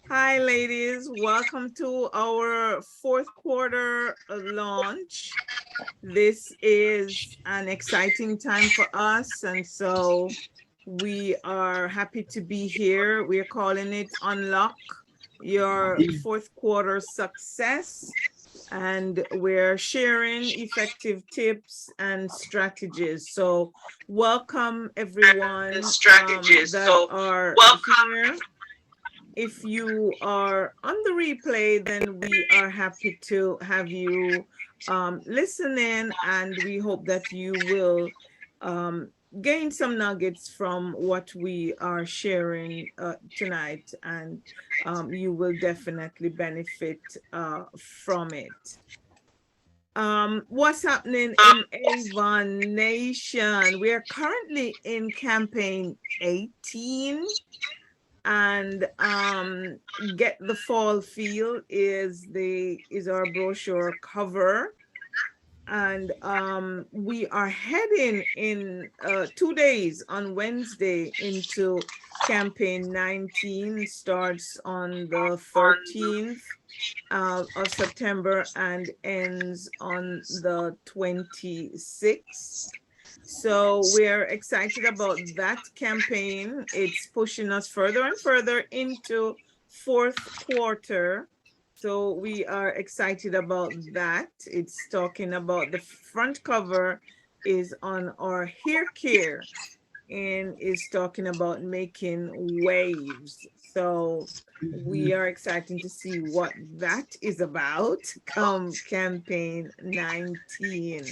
Hi, ladies. Welcome to our fourth quarter launch. This is an exciting time for us, and so we are happy to be here. We are calling it Unlock Your Fourth Quarter Success, and we're sharing effective tips and strategies. So, welcome everyone that are here. If you are on the replay, then we are happy to have you listen in, and we hope that you will gain some nuggets from what we are sharing tonight, and you will definitely benefit from it. What's happening in Avon Nation? We are currently in campaign 18, and Get the Fall Feel is our brochure cover, and we are heading in 2 days on Wednesday into campaign 19. Starts on the 13th of September and ends on the 26th. So we're excited about that campaign. It's pushing us further and further into fourth quarter. So we are excited about that. It's talking about, the front cover is on our hair care and is talking about making waves. So we are excited to see what that is about come campaign 19.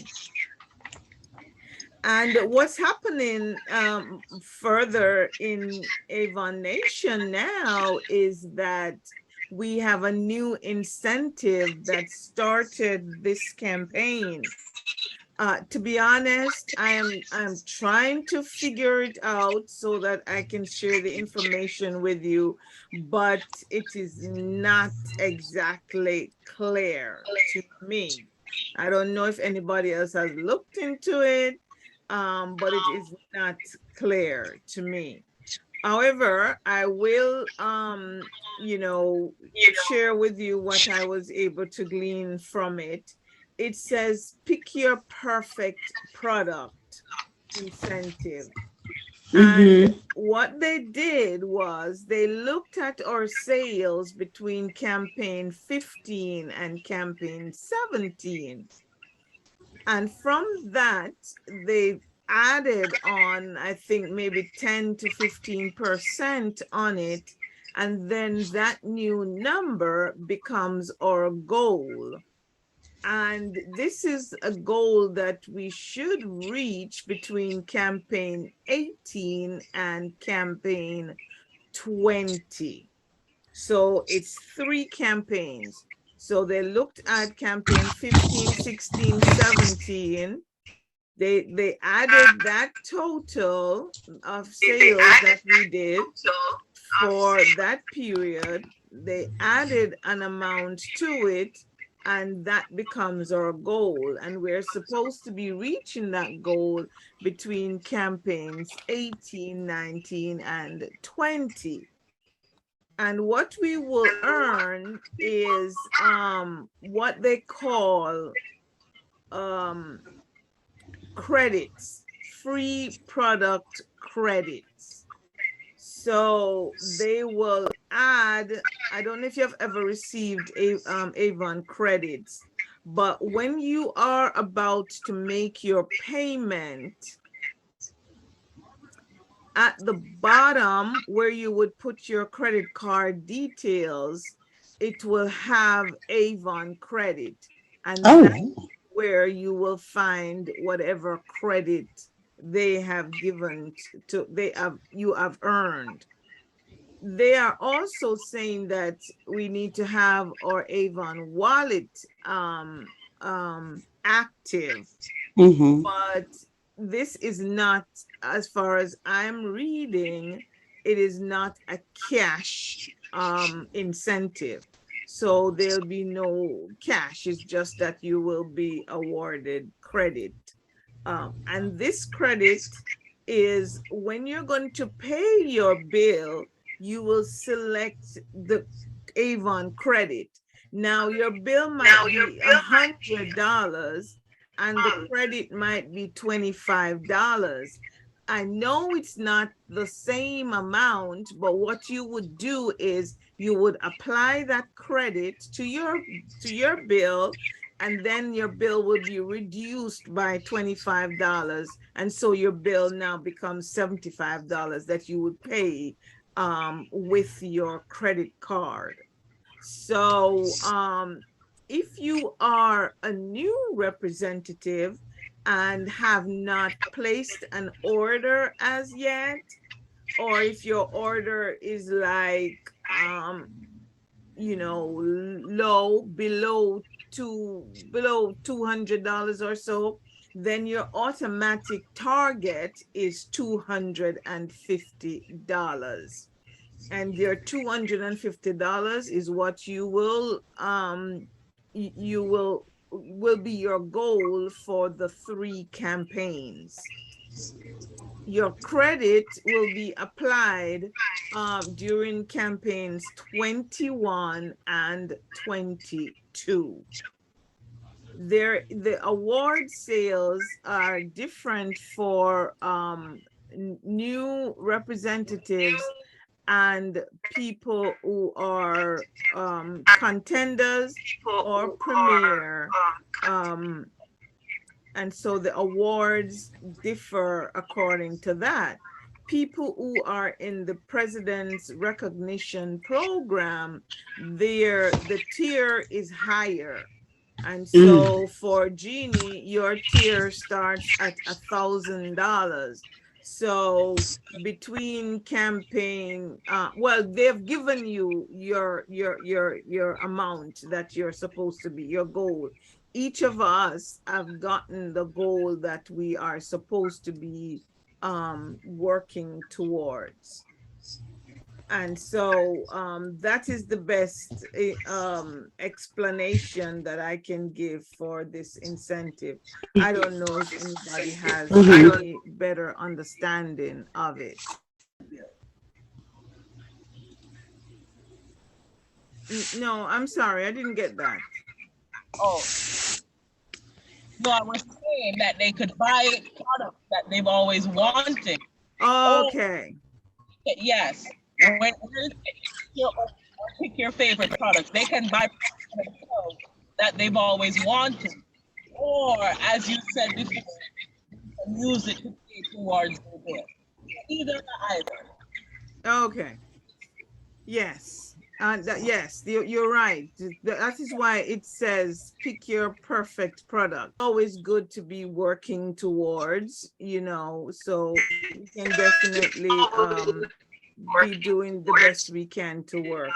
And what's happening further in Avon Nation now is that we have a new incentive that started this campaign. To be honest, I'm trying to figure it out so that I can share the information with you, but it is not exactly clear to me. I don't know if anybody else has looked into it, but it is not clear to me. However, I will, share with you what I was able to glean from it. It says, pick your perfect product incentive. And what they did was they looked at our sales between campaign 15 and campaign 17. And from that, they added on, I think, maybe 10 to 15% on it. And then that new number becomes our goal. And this is a goal that we should reach between campaign 18 and campaign 20. So it's 3 campaigns. So they looked at campaign 15, 16, 17. They added that total of sales that we did for that period. They added an amount to it, and that becomes our goal. And we're supposed to be reaching that goal between campaigns 18, 19, and 20. And what we will earn is what they call credits, free product credits. So they will add, I don't know if you've ever received Avon credits, but when you are about to make your payment, at the bottom where you would put your credit card details, it will have Avon credit. And that's where you will find whatever credit they have given you have earned. They are also saying that we need to have our Avon wallet active, but this is not, as far as I'm reading, it is not a cash incentive. So there'll be no cash. It's just that you will be awarded credit. And this credit is when you're going to pay your bill, you will select the Avon credit. Now your bill might be $100 and the credit might be $25. I know it's not the same amount, but what you would do is you would apply that credit to your bill, and then your bill will be reduced by $25. And so your bill now becomes $75 that you would pay with your credit card. So if you are a new representative and have not placed an order as yet, or if your order is like, low, below $200 or so, then your automatic target is $250. And your $250 is what will be your goal for the 3 campaigns. Your credit will be applied during campaigns 21 and 22. The award sales are different for new representatives and people who are contenders or premier. And so the awards differ according to that. People who are in the President's Recognition Program, the tier is higher. And so for Jeannie, your tier starts at $1,000. So between campaign, well, they've given you your amount that you're supposed to be, your goal. Each of us have gotten the goal that we are supposed to be working towards. And so that is the best explanation that I can give for this incentive. I don't know if anybody has any better understanding of it. No, I'm sorry, I didn't get that. Oh. No, I was saying that they could buy products that they've always wanted. Okay. Yes. When you pick your favorite products, they can buy products that they've always wanted. Or, as you said before, use it to pay towards the bill. Either or either. Okay. Yes. Yes, you're right. That is why it says pick your perfect product. Always good to be working towards, so we can definitely be doing the best we can to work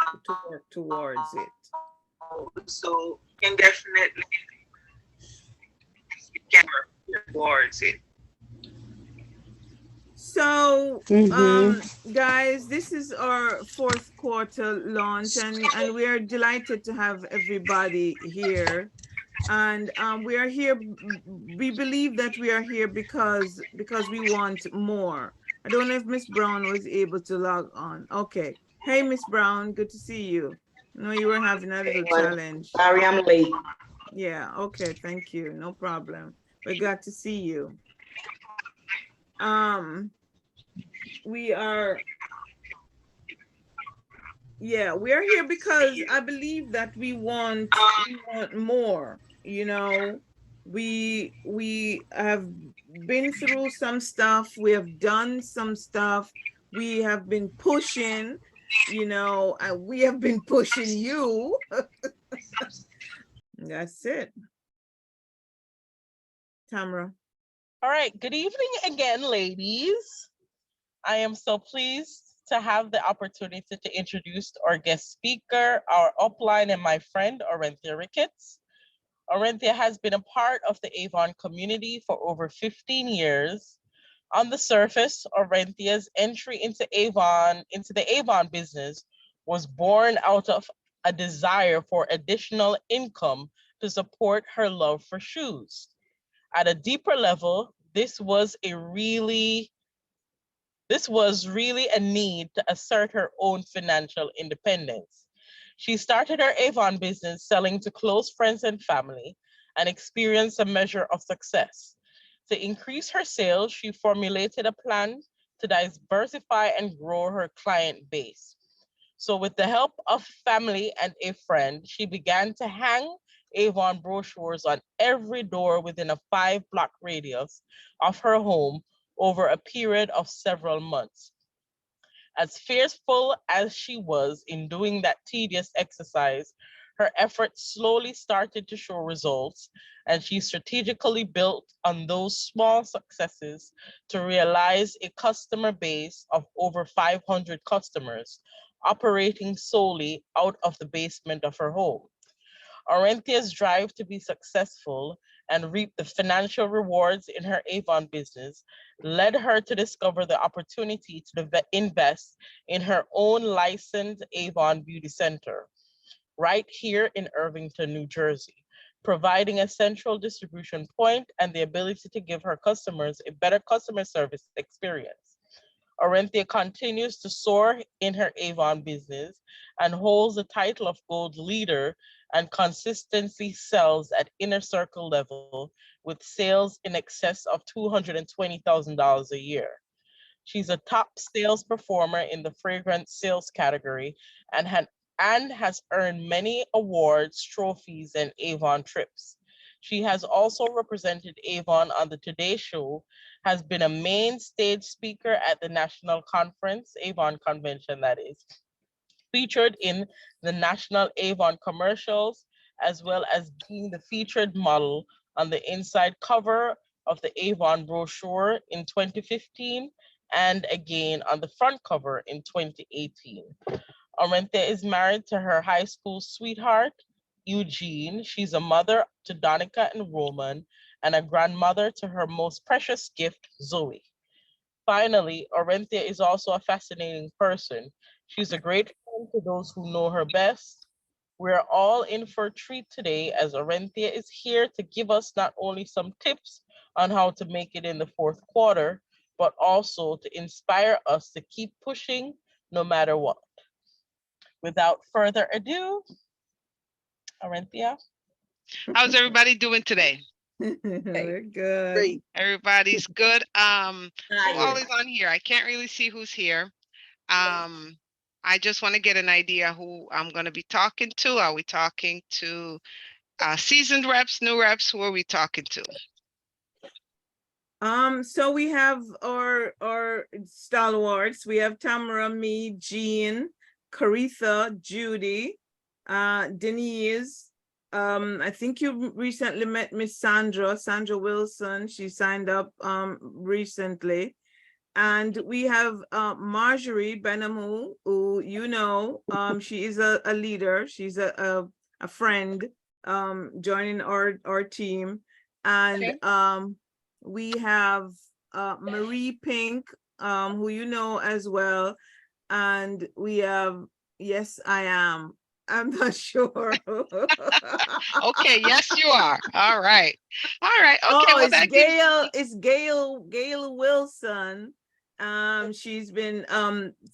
towards it. So we can definitely work towards it. So, guys, this is our 4th quarter launch, and we are delighted to have everybody here. And we are here, we believe that we are here because we want more. I don't know if Miss Brown was able to log on. Okay. Hey, Miss Brown, good to see you. I know you were having a little challenge. Sorry, I'm late. Yeah, okay, thank you. No problem. We're glad to see you. We are here because I believe that we want more. We have been through some stuff, we have done some stuff, we have been pushing, and we have been pushing you. That's it. Tamara. All right, good evening again, ladies. I am so pleased to have the opportunity to introduce our guest speaker, our upline, and my friend, Orenthia Ricketts. Orenthia has been a part of the Avon community for over 15 years. On the surface, Orenthia's entry into the Avon business was born out of a desire for additional income to support her love for shoes. At a deeper level, this was This was really a need to assert her own financial independence. She started her Avon business selling to close friends and family and experienced a measure of success. To increase her sales, she formulated a plan to diversify and grow her client base. So, with the help of family and a friend, she began to hang Avon brochures on every door within a 5 block radius of her home over a period of several months. As fearful as she was in doing that tedious exercise, her efforts slowly started to show results, and she strategically built on those small successes to realize a customer base of over 500 customers operating solely out of the basement of her home. Orenthia's drive to be successful and reap the financial rewards in her Avon business led her to discover the opportunity to invest in her own licensed Avon Beauty Center right here in Irvington, New Jersey, providing a central distribution point and the ability to give her customers a better customer service experience. Orenthia continues to soar in her Avon business and holds the title of Gold Leader and consistently sells at inner circle level with sales in excess of $220,000 a year. She's a top sales performer in the fragrance sales category and, and has earned many awards, trophies, and Avon trips. She has also represented Avon on the Today Show, has been a main stage speaker at the National Conference, Avon Convention that is, featured in the National Avon commercials, as well as being the featured model on the inside cover of the Avon brochure in 2015 and again on the front cover in 2018. Orenthia is married to her high school sweetheart, Eugene. She's a mother to Donica and Roman and a grandmother to her most precious gift, Zoe. Finally, Orenthia is also a fascinating person. She's a great friend to those who know her best. We're all in for a treat today as Orenthia is here to give us not only some tips on how to make it in the fourth quarter, but also to inspire us to keep pushing no matter what. Without further ado, Orenthia. How's everybody doing today? We're good. Great. Everybody's good. Who all Tired. is on here? I can't really see who's here. I just want to get an idea who I'm going to be talking to. Are we talking to seasoned reps, new reps? Who are we talking to? So we have our stalwarts. We have Tamara, me, Jean, Caritha, Judy, Denise. I think you recently met Miss Sandra Wilson. She signed up recently. And we have Marjorie Benham, who you know, she is a leader. She's a friend joining our team. And Okay. we have Marie Pink, who you know as well. And we have, yes, I am. I'm not sure. Okay, yes, you are. All right. All right. Okay, Oh, well, it's that gives Gail, it's Gail Wilson. She's been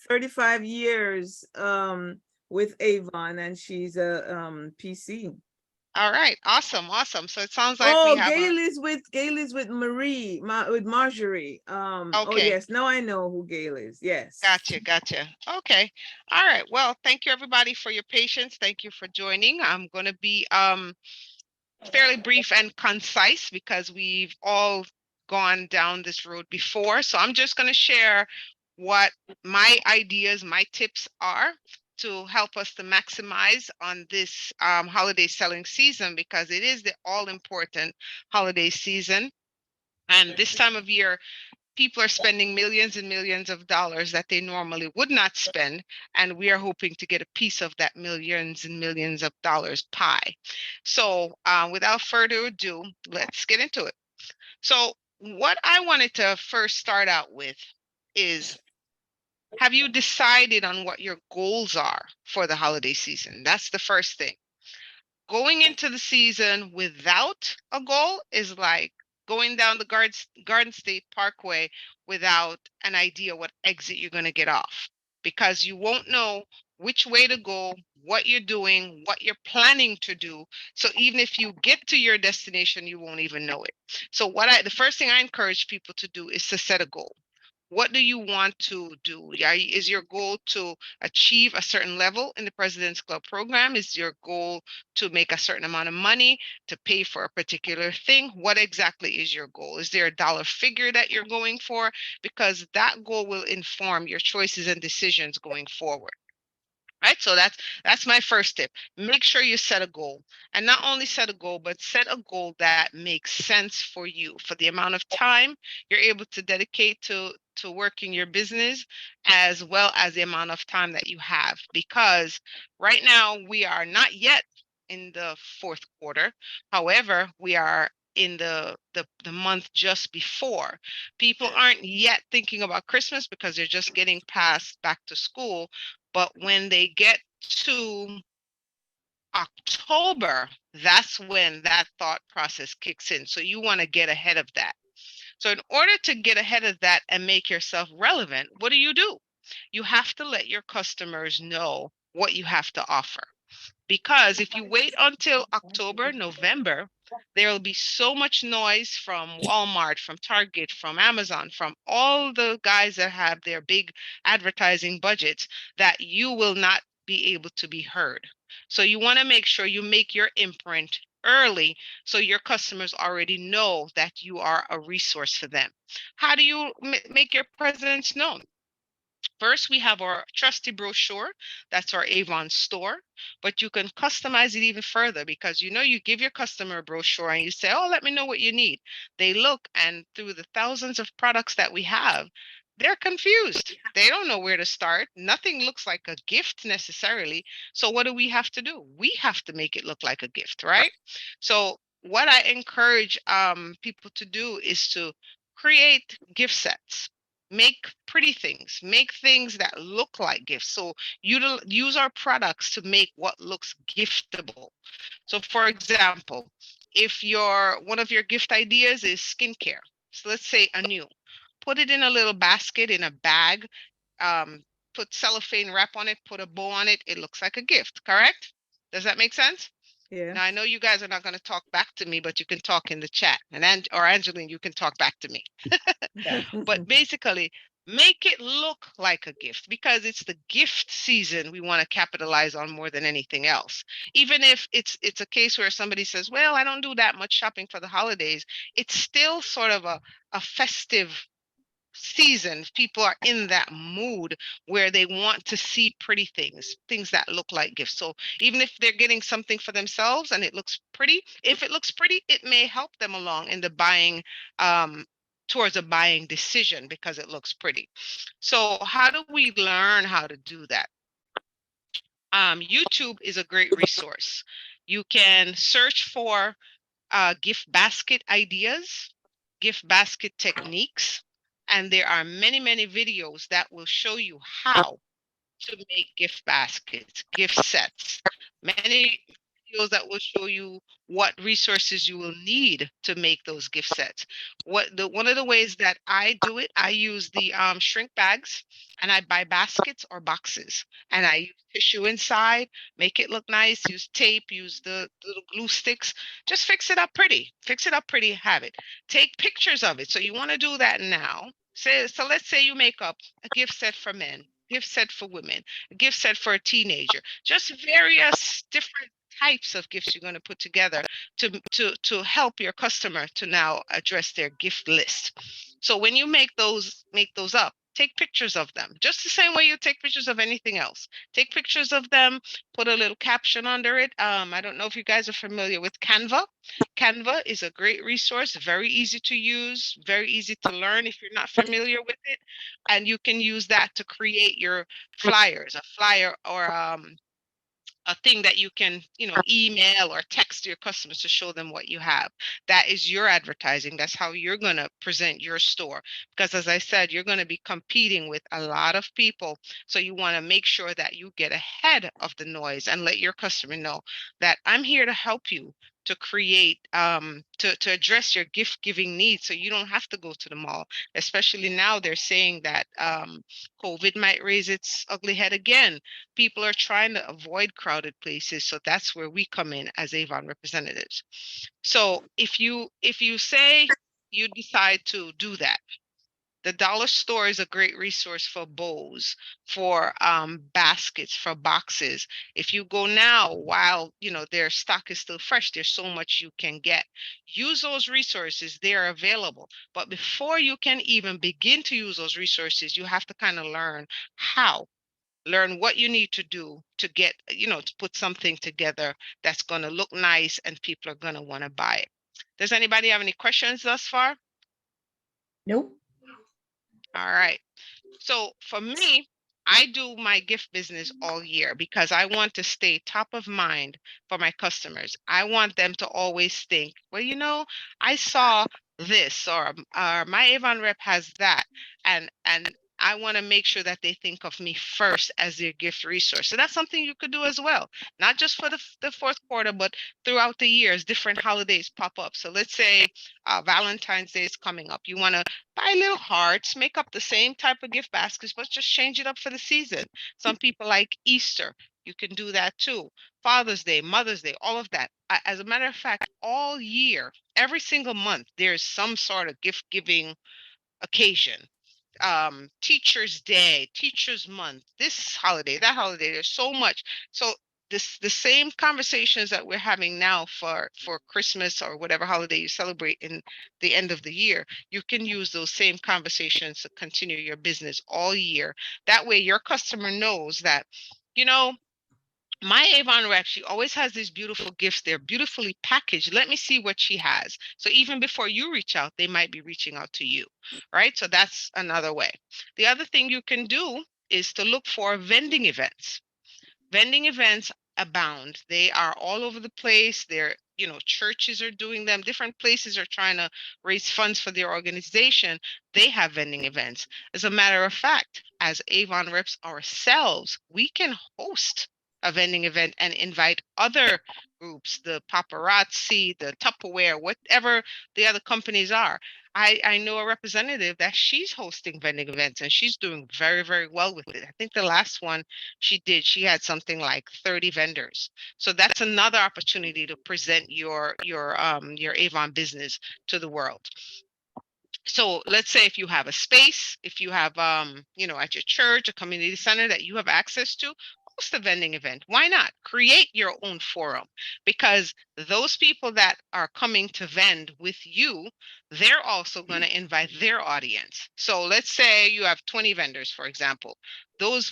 35 years with Avon, and she's a PC. all right. Awesome. Awesome. So it sounds like we Oh, have Gail is with Marie, with Marjorie. Oh okay. yes, now I know who Gail is. Yes. Gotcha, gotcha. Okay. All right. Well, thank you everybody for your patience. Thank you for joining. I'm going to be fairly brief and concise because we've all gone down this road before. So I'm just going to share what my ideas, my tips are to help us to maximize on this holiday selling season, because it is the all important holiday season. And this time of year, people are spending millions and millions of dollars that they normally would not spend, and we are hoping to get a piece of that millions and millions of dollars pie. So without further ado, let's get into it. So what I wanted to first start out with is, have you decided on what your goals are for the holiday season? That's the first thing. Going into the season without a goal is like going down the Garden State Parkway without an idea what exit you're going to get off, because you won't know which way to go, what you're doing, what you're planning to do. So even if you get to your destination, you won't even know it. So the first thing I encourage people to do is to set a goal. What do you want to do? Is your goal to achieve a certain level in the President's Club program? Is your goal to make a certain amount of money, to pay for a particular thing? What exactly is your goal? Is there a dollar figure that you're going for? Because that goal will inform your choices and decisions going forward. Right. So that's my first tip. Make sure you set a goal, and not only set a goal, but set a goal that makes sense for you, for the amount of time you're able to dedicate to working your business, as well as the amount of time that you have. Because right now we are not yet in the fourth quarter. However, we are in the month just before. People aren't yet thinking about Christmas because they're just getting past back to school. But when they get to October, that's when that thought process kicks in. So you want to get ahead of that. So in order to get ahead of that and make yourself relevant, what do? You have to let your customers know what you have to offer. Because if you wait until October, November, there will be so much noise from Walmart, from Target, from Amazon, from all the guys that have their big advertising budgets, that you will not be able to be heard. So you want to make sure you make your imprint early so your customers already know that you are a resource for them. How do you make your presence known? First, we have our trusty brochure. That's our Avon store, but you can customize it even further, because you give your customer a brochure and you say, oh, let me know what you need. They look, and through the thousands of products that we have, they're confused. They don't know where to start. Nothing looks like a gift necessarily. So what do we have to do? We have to make it look like a gift, right? So what I encourage people to do is to create gift sets. Make pretty things, make things that look like gifts. So use our products to make what looks giftable. So for example, if one of your gift ideas is skincare, so let's say Anew, put it in a little basket, in a bag, um, put cellophane wrap on it, put a bow on it. It looks like a gift, correct? Does that make sense? Yeah. Now I know you guys are not going to talk back to me, but you can talk in the chat, or Angeline, you can talk back to me. Yeah. But basically, make it look like a gift, because it's the gift season we want to capitalize on more than anything else. Even if it's a case where somebody says, well, I don't do that much shopping for the holidays, it's still sort of a festive season. People are in that mood where they want to see pretty things that look like gifts. So even if they're getting something for themselves and it looks pretty, if it looks pretty, it may help them along in the buying, towards a buying decision, because it looks pretty. So how do we learn how to do that? YouTube is a great resource. You can search for gift basket ideas, gift basket techniques, and there are many, many videos that will show you how to make gift baskets, gift sets, many videos that will show you what resources you will need to make those gift sets. One of the ways that I do it, I use the shrink bags, and I buy baskets or boxes, and I use tissue inside, make it look nice, use tape, use the little glue sticks, just fix it up pretty, have it. Take pictures of it. So you want to do that now. So let's say you make up a gift set for men, gift set for women, a gift set for a teenager, just various different types of gifts you're going to put together to help your customer to now address their gift list. So when you make those up, take pictures of them, just the same way you take pictures of anything else. Take pictures of them, put a little caption under it. I don't know if you guys are familiar with Canva. Canva is a great resource, very easy to use, very easy to learn if you're not familiar with it. And you can use that to create your flyers, a flyer, or a thing that you can, email or text your customers to show them what you have. That is your advertising. That's how you're going to present your store. Because as I said, you're going to be competing with a lot of people. So you want to make sure that you get ahead of the noise and let your customer know that I'm here to help you. to create to address your gift giving needs, so you don't have to go to the mall. Especially now, they're saying that COVID might raise its ugly head again. People are trying to avoid crowded places, so that's where we come in as Avon representatives. So if you say you decide to do that, the dollar store is a great resource for bows, for baskets, for boxes. If you go now, while their stock is still fresh, there's so much you can get. Use those resources; they are available. But before you can even begin to use those resources, you have to kind of learn what you need to do to get, to put something together that's going to look nice and people are going to want to buy it. Does anybody have any questions thus far? Nope. All right. So for me, I do my gift business all year because I want to stay top of mind for my customers. I want them to always think, well, I saw this, or my Avon rep has that, and I want to make sure that they think of me first as their gift resource. So that's something you could do as well, not just for the fourth quarter, but throughout the years, different holidays pop up. So let's say Valentine's Day is coming up. You want to buy little hearts, make up the same type of gift baskets, but just change it up for the season. Some people like Easter. You can do that too. Father's Day, Mother's Day, all of that. As a matter of fact, all year, every single month, there's some sort of gift giving occasion. Teachers Day, Teachers Month, this holiday, that holiday. There's so much. So the same conversations that we're having now for Christmas or whatever holiday you celebrate in the end of the year, you can use those same conversations to continue your business all year. That way your customer knows that, you know, my Avon rep, she always has these beautiful gifts. They're beautifully packaged. Let me see what she has. So even before you reach out, they might be reaching out to you, right? So that's another way. The other thing you can do is to look for vending events. Vending events abound. They are all over the place. Churches are doing them. Different places are trying to raise funds for their organization. They have vending events. As a matter of fact, as Avon reps ourselves, we can host a vending event and invite other groups, the paparazzi, the Tupperware, whatever the other companies are. I know a representative that she's hosting vending events and she's doing very, very well with it. I think the last one she had something like 30 vendors. So that's another opportunity to present your Avon business to the world. So let's say if you have a space, if you have at your church, a community center that you have access to, host a vending event. Why not create your own forum? Because those people that are coming to vend with you, they're also going to invite their audience. So let's say you have 20 vendors, for example. Those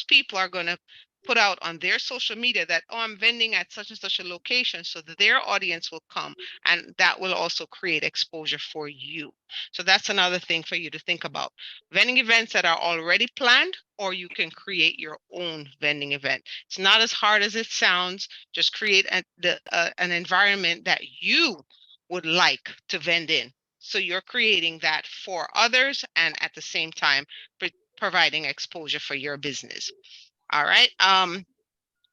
people are going to put out on their social media that, oh, I'm vending at such and such a location, so that their audience will come, and that will also create exposure for you. So that's another thing for you to think about. Vending events that are already planned, or you can create your own vending event. It's not as hard as it sounds. Just create an environment that you would like to vend in. So you're creating that for others and at the same time providing exposure for your business. All right.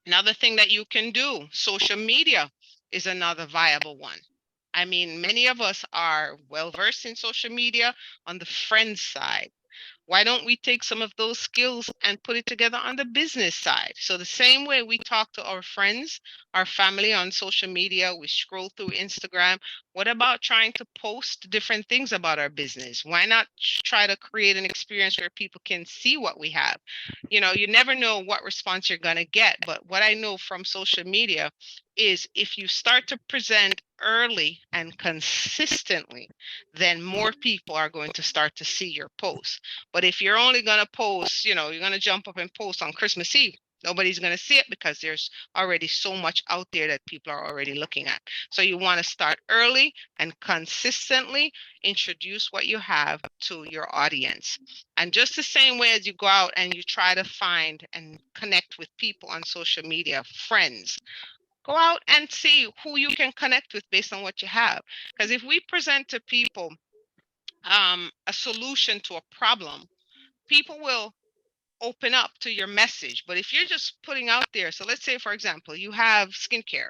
Another thing that you can do, social media is another viable one. I mean, many of us are well versed in social media on the friend side. Why don't we take some of those skills and put it together on the business side? So the same way we talk to our friends, our family on social media, we scroll through Instagram. What about trying to post different things about our business? Why not try to create an experience where people can see what we have? You never know what response you're going to get. But what I know from social media is if you start to present early and consistently, then more people are going to start to see your posts. But if you're only going to post, you're going to jump up and post on Christmas Eve, nobody's going to see it because there's already so much out there that people are already looking at. So you want to start early and consistently introduce what you have to your audience. And just the same way as you go out and you try to find and connect with people on social media, friends, go out and see who you can connect with based on what you have. Because if we present to people a solution to a problem, people will open up to your message. But if you're just putting out there, so let's say, for example, you have skincare.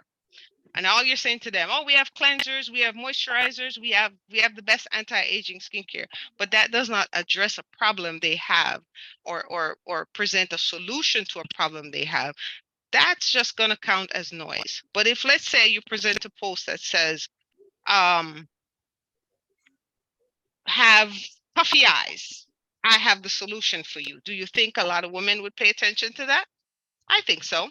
And all you're saying to them, oh, we have cleansers, we have moisturizers, we have the best anti-aging skincare, but that does not address a problem they have, or present a solution to a problem they have. That's just going to count as noise. But if, let's say, you present a post that says, um, have puffy eyes, I have the solution for you. Do you think a lot of women would pay attention to that? I think so.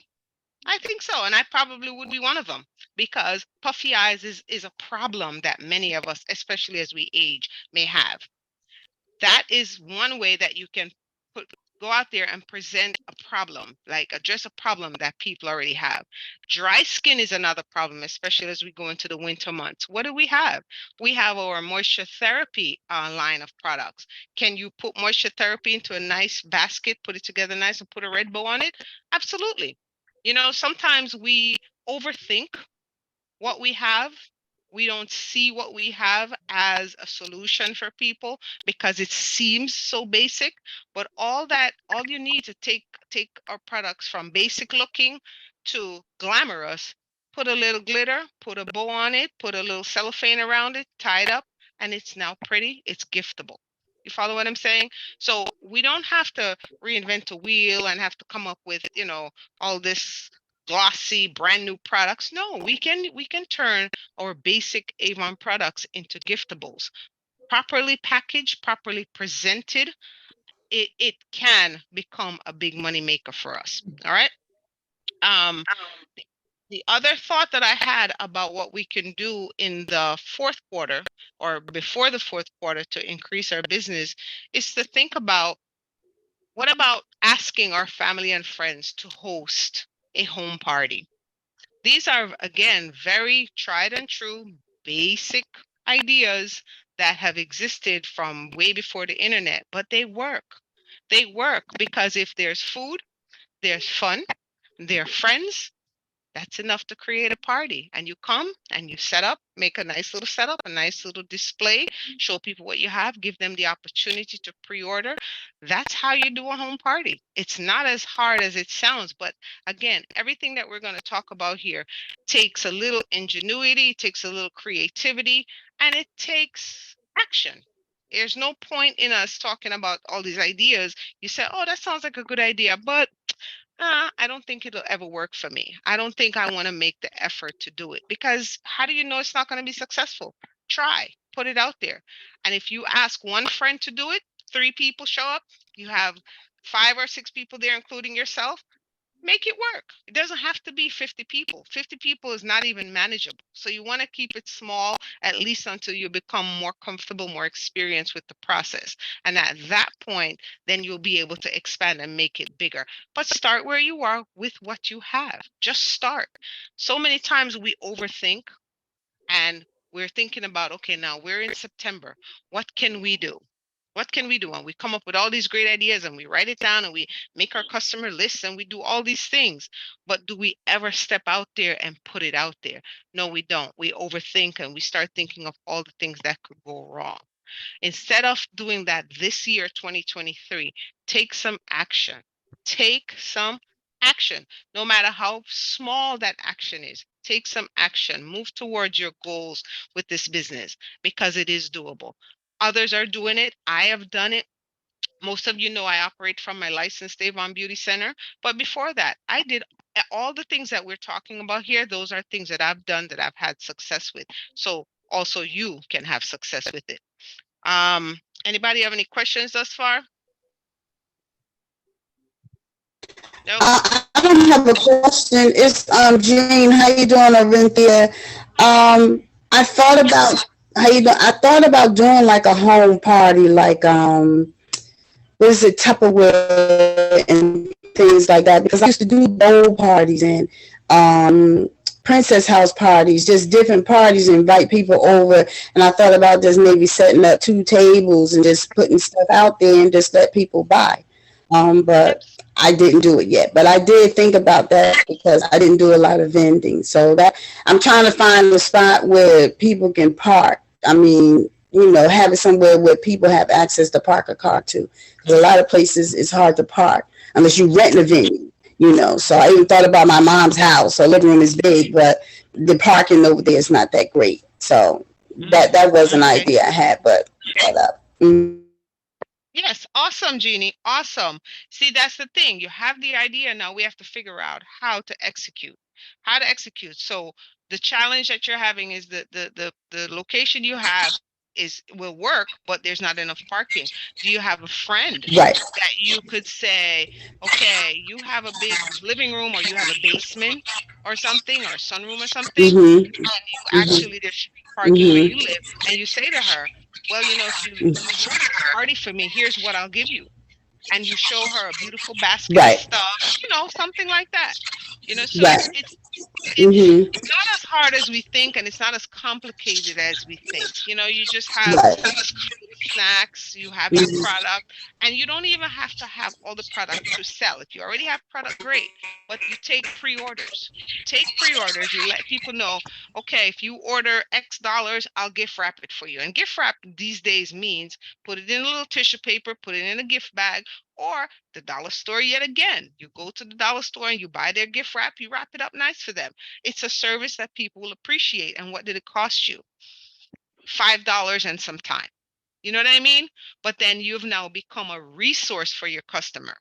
I think so. And I probably would be one of them, because puffy eyes is a problem that many of us, especially as we age, may have. That is one way that you can go out there and present a problem, like address a problem that people already have. Dry skin is another problem, especially as we go into the winter months. What do we have? We have our moisture therapy line of products. Can you put moisture therapy into a nice basket, put it together nice, and put a red bow on it? Absolutely. Sometimes we overthink what we have. We don't see what we have as a solution for people because it seems so basic. But all you need to take our products from basic looking to glamorous, put a little glitter, put a bow on it, put a little cellophane around it, tie it up, and it's now pretty. It's giftable. You follow what I'm saying? So we don't have to reinvent a wheel and have to come up with, all this glossy brand new products. No, we can turn our basic Avon products into giftables. Properly packaged, properly presented, it can become a big money maker for us. All right. Um, the other thought that I had about what we can do in the fourth quarter or before the fourth quarter to increase our business is to think about, what about asking our family and friends to host a home party? These are, again, very tried and true, basic ideas that have existed from way before the internet, but they work. They work because if there's food, there's fun, there are friends, that's enough to create a party. And you come and you set up, make a nice little setup, a nice little display, show people what you have, give them the opportunity to pre-order. That's how you do a home party. It's not as hard as it sounds, but again, everything that we're going to talk about here takes a little ingenuity, takes a little creativity, and it takes action. There's no point in us talking about all these ideas. You say, oh, that sounds like a good idea, but I don't think it'll ever work for me. I don't think I want to make the effort to do it, because how do you know it's not going to be successful? Try, put it out there. And if you ask one friend to do it, 3 people show up, you have 5 or 6 people there, including yourself, make it work. It doesn't have to be 50 people. 50 people is not even manageable. So you want to keep it small, at least until you become more comfortable, more experienced with the process. And at that point, then you'll be able to expand and make it bigger. But start where you are with what you have. Just start. So many times we overthink, and we're thinking about, okay, now we're in September. What can we do? What can we do? And we come up with all these great ideas and we write it down and we make our customer lists and we do all these things. But do we ever step out there and put it out there? No, we don't. We overthink and we start thinking of all the things that could go wrong. Instead of doing that this year, 2023, take some action. Take some action, no matter how small that action is. Take some action. Move towards your goals with this business, because it is doable. Others are doing it. I have done it. Most of you know I operate from my licensed Avon Beauty Center. But before that, I did all the things that we're talking about here. Those are things that I've done that I've had success with. So also you can have success with it. Anybody have any questions thus far? Nope. I don't have a question. It's Jean. How you doing, Orenthia? I thought about how you doing. I thought about doing like a home party, like what is it, Tupperware and things like that, because I used to do bowl parties and princess house parties, just different parties, invite people over. And I thought about just maybe setting up 2 tables and just putting stuff out there and just let people buy. But I didn't do it yet. But I did think about that because I didn't do a lot of vending. So that I'm trying to find a spot where people can park. I mean, have it somewhere where people have access to park a car to. Because a lot of places it's hard to park unless you rent a venue. So I even thought about my mom's house. Her living room is big, but the parking over there is not that great. So that was an Okay. idea I had, but shut up. Mm-hmm. Yes, awesome, Jeannie. Awesome. See, that's the thing. You have the idea. Now we have to figure out how to execute. How to execute. So the challenge that you're having is the location you have is will work, but there's not enough parking. Do you have a friend Right. that you could say, okay, you have a big living room or you have a basement or something or a sunroom or something, Mm-hmm. and you Mm-hmm. actually there's street parking where you Mm-hmm. live, and you say to her, well, if you want to party for me, here's what I'll give you. And you show her a beautiful basket of Right. stuff, something like that. So Right. it's Mm-hmm. not as hard as we think, and it's not as complicated as we think. You just have Right. snacks, you have your Mm-hmm. product, and you don't even have to have all the product to sell. If you already have product, great. But you take pre-orders. Take pre-orders, you let people know, okay, if you order X dollars, I'll gift wrap it for you. And gift wrap these days means put it in a little tissue paper, put it in a gift bag, or the dollar store yet again. You go to the dollar store and you buy their gift wrap, you wrap it up nice for them. It's a service that people will appreciate. And what did it cost you? $5 and some time. You know what I mean? But then you've now become a resource for your customer.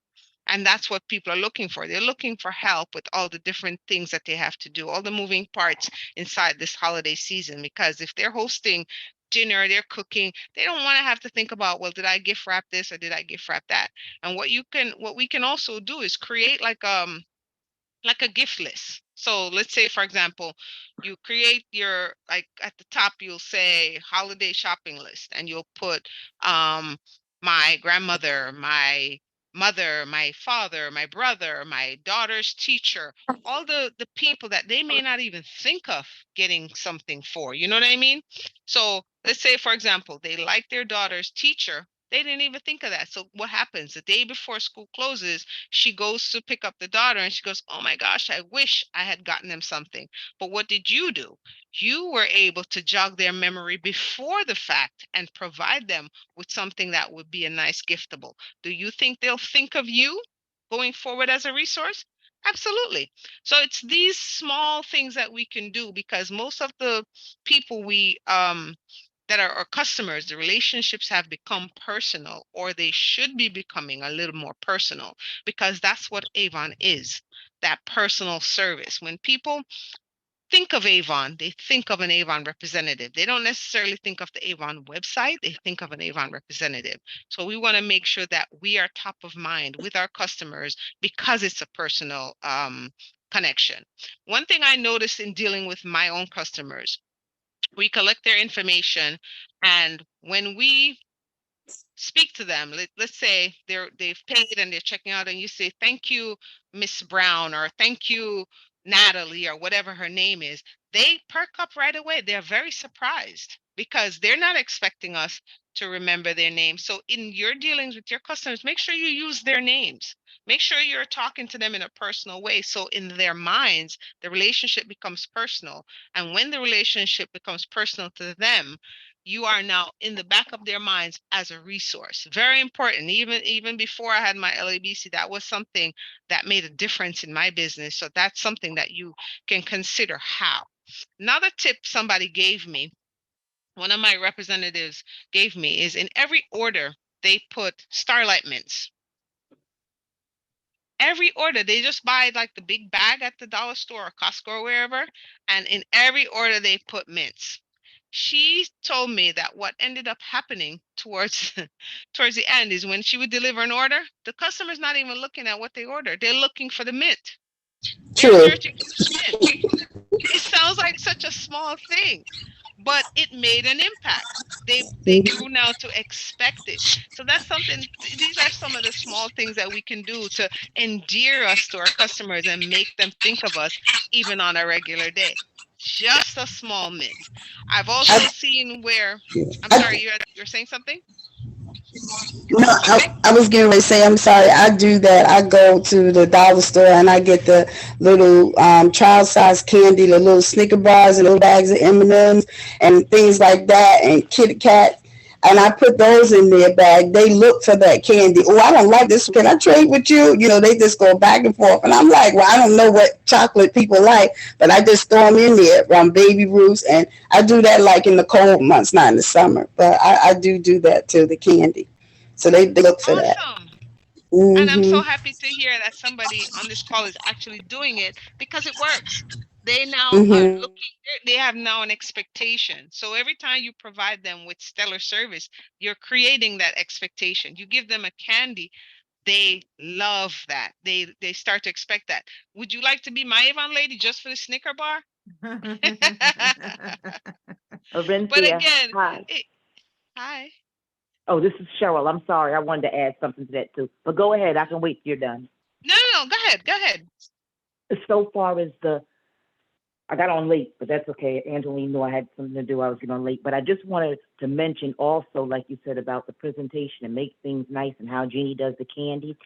And that's what people are looking for. They're looking for help with all the different things that they have to do, all the moving parts inside this holiday season. Because if they're hosting dinner, they're cooking, they don't want to have to think about, well, did I gift wrap this or did I gift wrap that? And what we can also do is create like a gift list. So let's say, for example, you create your, like at the top, you'll say holiday shopping list, and you'll put my grandmother, my mother, my father, my brother, my daughter's teacher, all the people that they may not even think of getting something for. You know what I mean? So let's say, for example, they like their daughter's teacher. They didn't even think of that. So what happens the day before school closes? She goes to pick up the daughter and she goes, oh my gosh, I wish I had gotten them something. But what did you do? You were able to jog their memory before the fact and provide them with something that would be a nice giftable. Do you think they'll think of you going forward as a resource? Absolutely. So it's these small things that we can do, because most of the people we that are our customers, the relationships have become personal, or they should be becoming a little more personal, because that's what Avon is, that personal service. When people think of Avon, they think of an Avon representative. They don't necessarily think of the Avon website, they think of an Avon representative. So we want to make sure that we are top of mind with our customers, because it's a personal connection. One thing I noticed in dealing with my own customers, we collect their information, and when we speak to them, let's say they've paid and they're checking out, and you say, thank you, Miss Brown, or thank you, Natalie, or whatever her name is, they perk up right away. They're very surprised because they're not expecting us to remember their name. So in your dealings with your customers, make sure you use their names. Make sure you're talking to them in a personal way. So in their minds, the relationship becomes personal. And when the relationship becomes personal to them, you are now in the back of their minds as a resource. Very important. Even before I had my LABC, that was something that made a difference in my business. So that's something that you can consider. How. Another tip somebody gave me, one of my representatives gave me, is in every order, they put Starlight mints. Every order, they just buy like the big bag at the dollar store or Costco or wherever, and in every order they put mints. She told me that what ended up happening towards towards the end is when she would deliver an order, the customer's not even looking at what they ordered. They're looking for the mint. They're True. searching for the mint. It sounds like such a small thing, but it made an impact. They grew now to expect it. So that's something, these are some of the small things that we can do to endear us to our customers and make them think of us even on a regular day. Just a small mint. I've also seen where, I'm sorry, you're saying something? No, I was getting ready to say, I'm sorry. I do that. I go to the dollar store and I get the little child size candy, the little Snicker bars and little bags of M&Ms and things like that, and Kit Kat. and I put those in their bag. They look for that candy. Oh, I don't like this. Can I trade with you? You know, they just go back and forth. And I'm like, well, I don't know what chocolate people like, but I just throw them in there around Baby Ruths. And I do that like in the cold months, not in the summer. But I do that to the candy. So they look for that. Awesome. And I'm so Mm-hmm. happy to hear that somebody on this call is actually doing it because it works. They now are Mm-hmm. looking, they have now an expectation. So every time you provide them with stellar service, you're creating that expectation. You give them a candy, they love that. They start to expect that. Would you like to be my Avon lady just for the Snicker bar? But Orenthia, again, hi. it, hi. Oh, this is Cheryl. I'm sorry. I wanted to add something to that too. But go ahead. I can wait till you're done. No, no, no. Go ahead. Go ahead. So far as I got on late, but that's okay. Angeline knew I had something to do. I was getting on late. But I just wanted to mention also, like you said, about the presentation and make things nice and how Jeannie does the candy.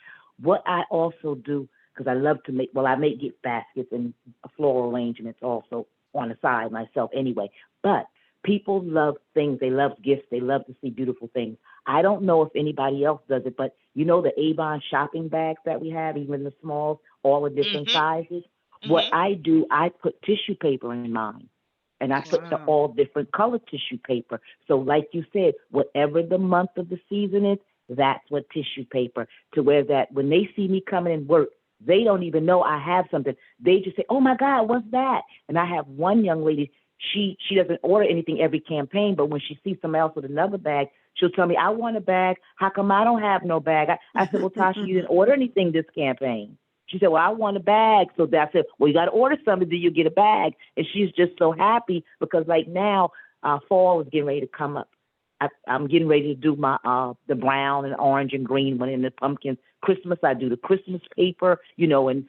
What I also do, because I love to make, well, I make gift baskets and floral arrangements also on the side myself anyway. But people love things. They love gifts. They love to see beautiful things. I don't know if anybody else does it, but you know the Avon shopping bags that we have, even the smalls, all the different Mm-hmm. sizes? What Mm-hmm. I do, I put tissue paper in mine. And I put the Wow. all different color tissue paper. So like you said, whatever the month of the season is, that's what tissue paper. To where that when they see me coming in work, they don't even know I have something. They just say, "Oh my God, what's that?" And I have one young lady, she doesn't order anything every campaign, but when she sees someone else with another bag, she'll tell me, "I want a bag. How come I don't have no bag?" I said, "Well, Tasha, you didn't order anything this campaign." She said, "Well, I want a bag." So I said, "Well, you got to order something, then you get a bag." And she's just so happy because like now, fall is getting ready to come up. I'm getting ready to do my the brown and orange and green one and the pumpkin. Christmas, I do the Christmas paper, and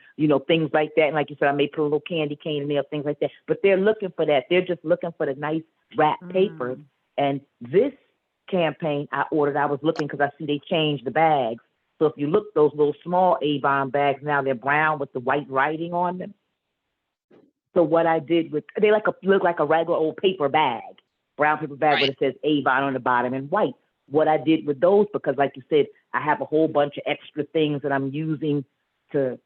things like that. And like you said, I may put a little candy cane in there, things like that. But they're looking for that. They're just looking for the nice wrap papers. And this campaign I ordered, I was looking because I see they changed the bags. So if you look, those little small Avon bags now they're brown with the white writing on them. So what I did with they look like a regular old paper bag, brown paper bag, but Right. it says Avon on the bottom in white. What I did with those, because like you said, I have a whole bunch of extra things that I'm using to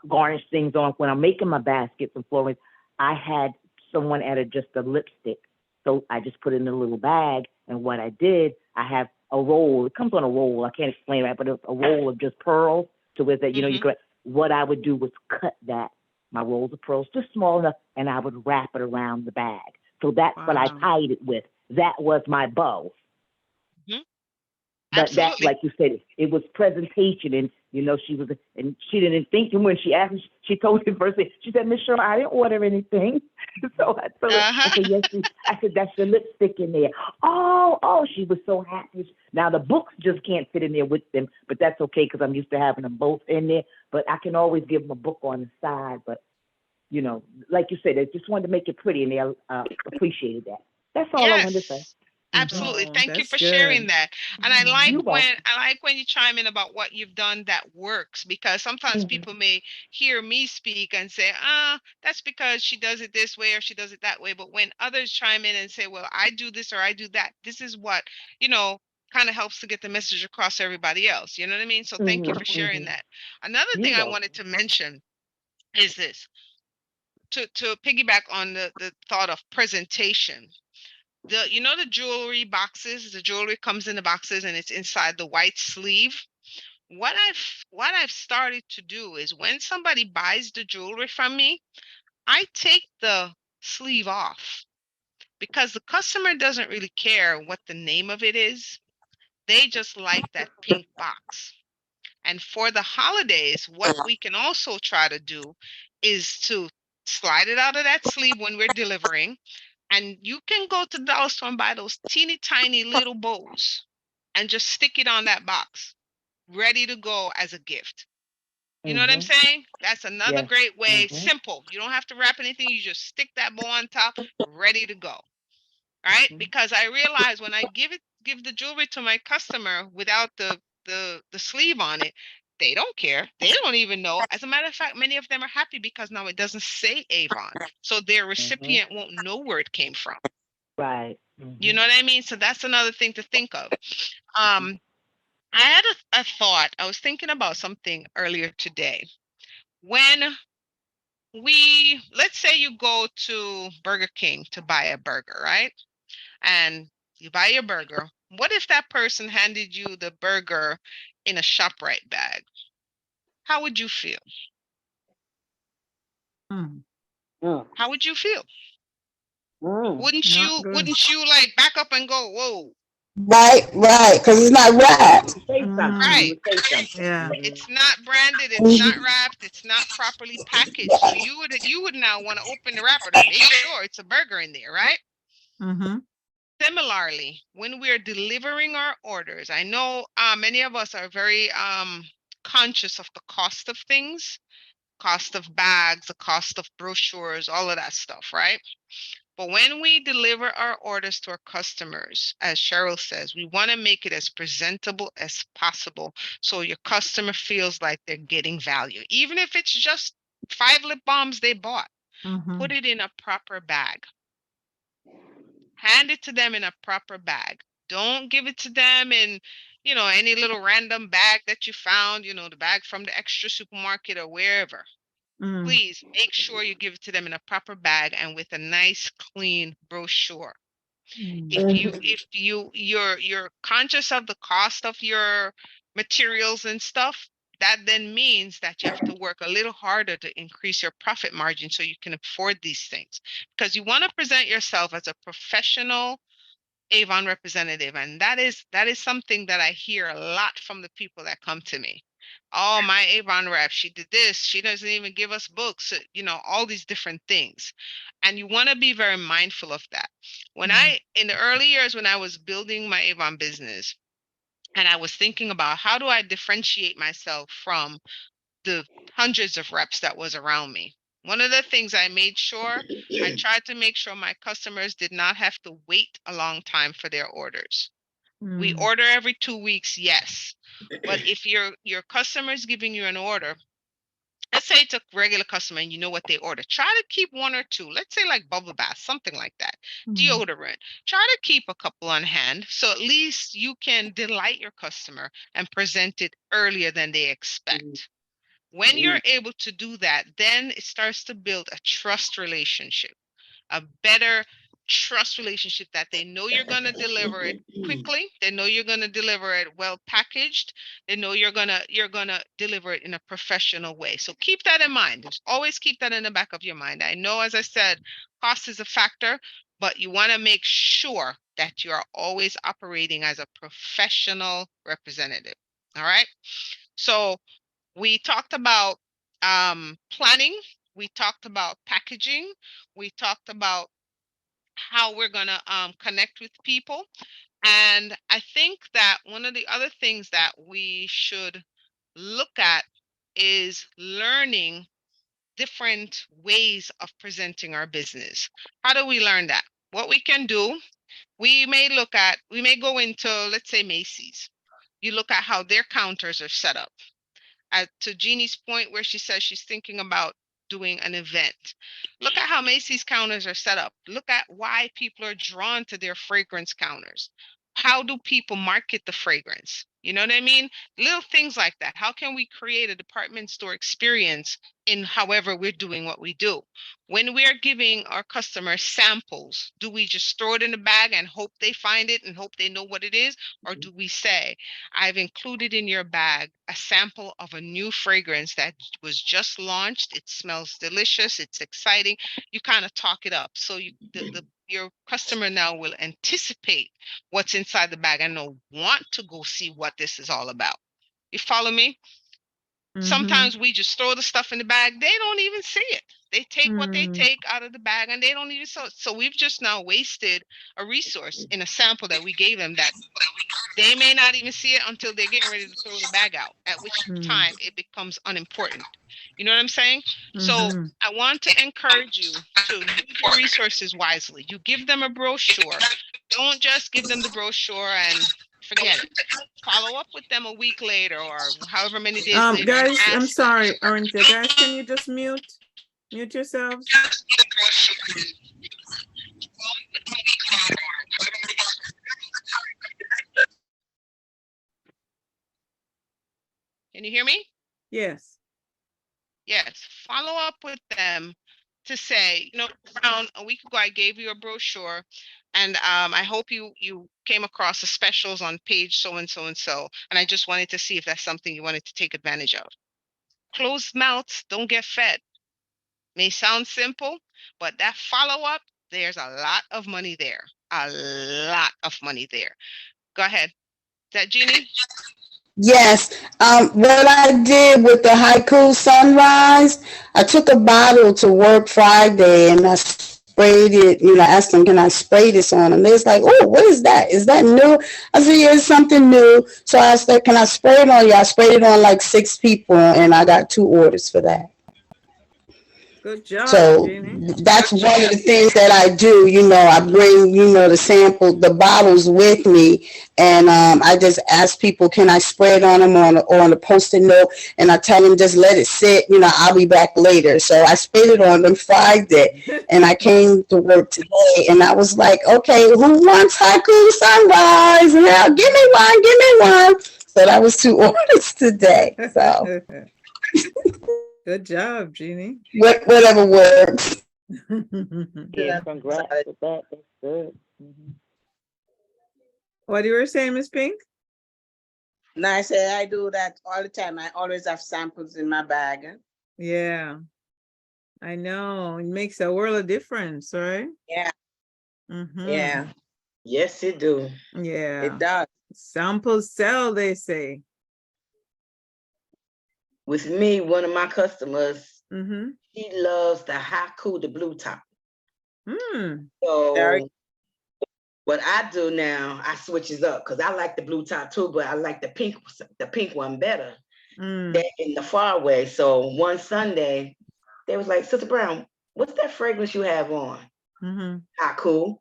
garnish things on when I'm making my baskets and florins. I had someone added just a lipstick, so I just put it in a little bag. And what I did, I have a roll. It comes on a roll. I can't explain that, but a roll of just pearls. To where that you Mm-hmm. could. What I would do was cut that my rolls of pearls just small enough, and I would wrap it around the bag. So that's what I Wow. tied it with. That was my bow. Mm-hmm. But that, Absolutely. like you said, it was presentation, and she didn't think. And when she asked me, she told me first thing. She said, "Miss Cheryl, I didn't order anything." So I told her, I Uh-huh. said, "Yes." I said, "That's the lipstick in there." Oh, she was so happy. Now the books just can't fit in there with them, but that's okay because I'm used to having them both in there. But I can always give them a book on the side. But like you said, I just wanted to make it pretty, and they appreciated that. That's all I wanted to say. Yes. Hmm. Absolutely. Oh, Thank you that's for sharing good. that. And You welcome. I like when you chime in about what you've done that works, because sometimes Hmm. people may hear me speak and say, that's because she does it this way or she does it that way. But when others chime in and say, well, I do this or I do that, this is what, kind of helps to get the message across to everybody else. You know what I mean? So thank Hmm. you for sharing Hmm. that. Another You thing I welcome. wanted to mention is this, to piggyback on the thought of presentation. The jewelry boxes, the jewelry comes in the boxes and it's inside the white sleeve. What I've started to do is when somebody buys the jewelry from me, I take the sleeve off because the customer doesn't really care what the name of it is. They just like that pink box. And for the holidays, what we can also try to do is to slide it out of that sleeve when we're delivering. And you can go to the dollar store and buy those teeny tiny little bows and just stick it on that box, ready to go as a gift. You know what I'm Hmm. saying? That's another Yes. great way, Hmm. simple. You don't have to wrap anything. You just stick that bow on top, ready to go. Right? Hmm. Because I realize when I give the jewelry to my customer without the sleeve on it, they don't care. They don't even know. As a matter of fact, many of them are happy because now it doesn't say Avon. So their Hmm. recipient won't know where it came from. Right. You know what I mean? So that's another thing to think of. I had a thought. I was thinking about something earlier today. When let's say you go to Burger King to buy a burger, right? And you buy your burger. What if that person handed you the burger in a ShopRite bag? How would you feel? Mm. Mm, How would you feel? mm. Not good. Wouldn't you like back up and go, whoa, Right, right, because it's not wrapped. Say something. Mm. You right? would say something. Yeah. It's not branded, it's not wrapped, it's not properly packaged. So you would now want to open the wrapper to make sure it's a burger in there, right? Mm-hmm. Similarly, when we're delivering our orders, I know many of us are very conscious of the cost of things, cost of bags, the cost of brochures, all of that stuff, right? But when we deliver our orders to our customers, as Cheryl says, we want to make it as presentable as possible so your customer feels like they're getting value. Even if it's just 5 lip balms they bought, Mm-hmm. put it in a proper bag. Hand it to them in a proper bag. Don't give it to them in, any little random bag that you found, the bag from the extra supermarket or wherever. Mm. Please make sure you give it to them in a proper bag and with a nice clean brochure. Mm. If you're conscious of the cost of your materials and stuff, that then means that you have to work a little harder to increase your profit margin so you can afford these things, because you want to present yourself as a professional Avon representative. And that is something that I hear a lot from the people that come to me. Oh, my Avon rep, she did this. She doesn't even give us books, all these different things. And you want to be very mindful of that. In the early years, when I was building my Avon business, and I was thinking about how do I differentiate myself from the hundreds of reps that was around me. One of the things I tried to make sure my customers did not have to wait a long time for their orders. We Mm. order every 2 weeks, yes. But if your customer is giving you an order, let's say it's a regular customer and you know what they order, try to keep one or two, let's say like bubble bath, something like that, deodorant. Try to keep a couple on hand so at least you can delight your customer and present it earlier than they expect. When you're able to do that, then it starts to build a trust relationship, a better trust relationship that they know you're going to deliver it quickly. They know you're going to deliver it well packaged. They know you're going to deliver it in a professional way. So keep that in mind. Just always keep that in the back of your mind. I know, as I said, cost is a factor, but you want to make sure that you are always operating as a professional representative. All right? So we talked about planning. We talked about packaging. We talked about how we're going to connect with people. And I think that one of the other things that we should look at is learning different ways of presenting our business. How do we learn that? What we can do, we may go into, let's say, Macy's. You look at how their counters are set up. To Jeannie's point where she says she's thinking about doing an event. Look at how Macy's counters are set up. Look at why people are drawn to their fragrance counters. How do people market the fragrance? You know what I mean? Little things like that. How can we create a department store experience in however we're doing what we do? When we are giving our customers samples, do we just throw it in a bag and hope they find it and hope they know what it is? Or do we say, I've included in your bag a sample of a new fragrance that was just launched. It smells delicious. It's exciting. You kind of talk it up. So your customer now will anticipate what's inside the bag and they'll want to go see what this is all about. You follow me? Sometimes we just throw the stuff in the bag. They don't even see it. They take what they take out of the bag and they don't even see it. So we've just now wasted a resource in a sample that we gave them that they may not even see it until they're getting ready to throw the bag out, at which time it becomes unimportant. You know what I'm saying? So I want to encourage you to use your resources wisely. You give them a brochure. Don't just give them the brochure and forget it. Follow up with them a week later or however many days later. Guys, I'm sorry, Orenthia. Guys, can you just mute yourselves? Can you hear me? Yes. Yes. Follow up with them to say, around a week ago, I gave you a brochure, and I hope you came across the specials on page so and so and so. And I just wanted to see if that's something you wanted to take advantage of. Closed mouths don't get fed. May sound simple, but that follow up, there's a lot of money there. A lot of money there. Go ahead. Is that Jeannie? Yes. What I did with the haiku sunrise, I took a bottle to work Friday and I sprayed it. I asked them, can I spray this on them? They was like, oh, what is that? Is that new? I said, yeah, it's something new. So I said, can I spray it on you? I sprayed it on like 6 people and I got 2 orders for that. Good job, So Jeannie. that's one of the things that I do. I bring, the sample, the bottles with me, and I just ask people, can I spray it on them on a Post-it note? And I tell them, just let it sit. I'll be back later. So I sprayed it on them Friday, and I came to work today, and I was like, okay, who wants haiku sunrise? Now, give me one. So that was 2 orders today. So. Good job, Jeannie. Whatever works. Yeah, congrats with that. That's good. What you were saying, Miss Pink? No, I say I do that all the time. I always have samples in my bag. Yeah. I know. It makes a world of difference, right? Yeah. Mm-hmm. Yeah. Yes, it do. Yeah. It does. Samples sell, they say. With me, one of my customers, Mm-hmm. he loves the haiku, the blue top. Mm. So what I do now, I switches up because I like the blue top too, but I like the pink one better. That in the far way. So one Sunday, they was like, Sister Brown, what's that fragrance you have on? Mm-hmm. Haiku.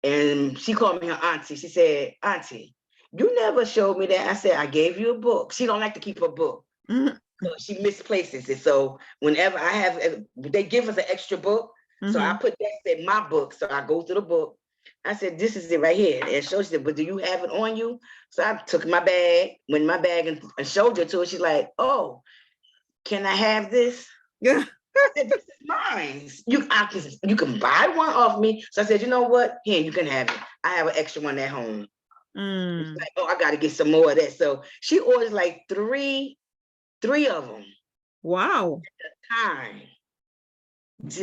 And she called me her auntie. She said, Auntie, you never showed me that. I said, I gave you a book. She don't like to keep her book. Mm-hmm. So she misplaces it. So whenever I have, they give us an extra book. Mm-hmm. So I put that in my book. So I go through the book. I said, this is it right here. And she said, but do you have it on you? So I took my bag, went in my bag and showed it to her. She's like, oh, can I have this? Yeah. I said, this is mine. You can buy one off me. So I said, you know what? Here, you can have it. I have an extra one at home. She's like, oh, I got to get some more of that. So she orders like three of them. Wow. At a time.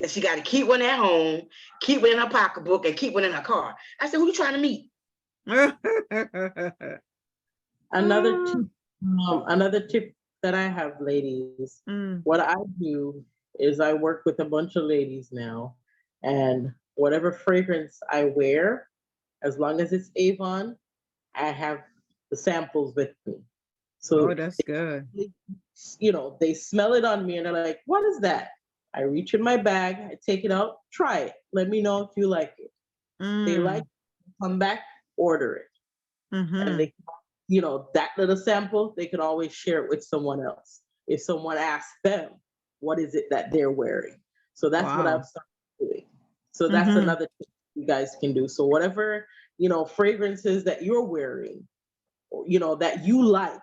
She got to keep one at home, keep one in her pocketbook, and keep one in her car. I said, who you trying to meet? Another tip that I have, ladies, what I do is I work with a bunch of ladies now, and whatever fragrance I wear, as long as it's Avon, I have the samples with me. So that's good. They smell it on me and they're like, what is that? I reach in my bag, I take it out, try it. Let me know if you like it. They like it, come back, order it. And they, that little sample, they can always share it with someone else. If someone asks them, what is it that they're wearing? So that's what I've started doing. So that's another thing you guys can do. So whatever, fragrances that you're wearing, or, that you like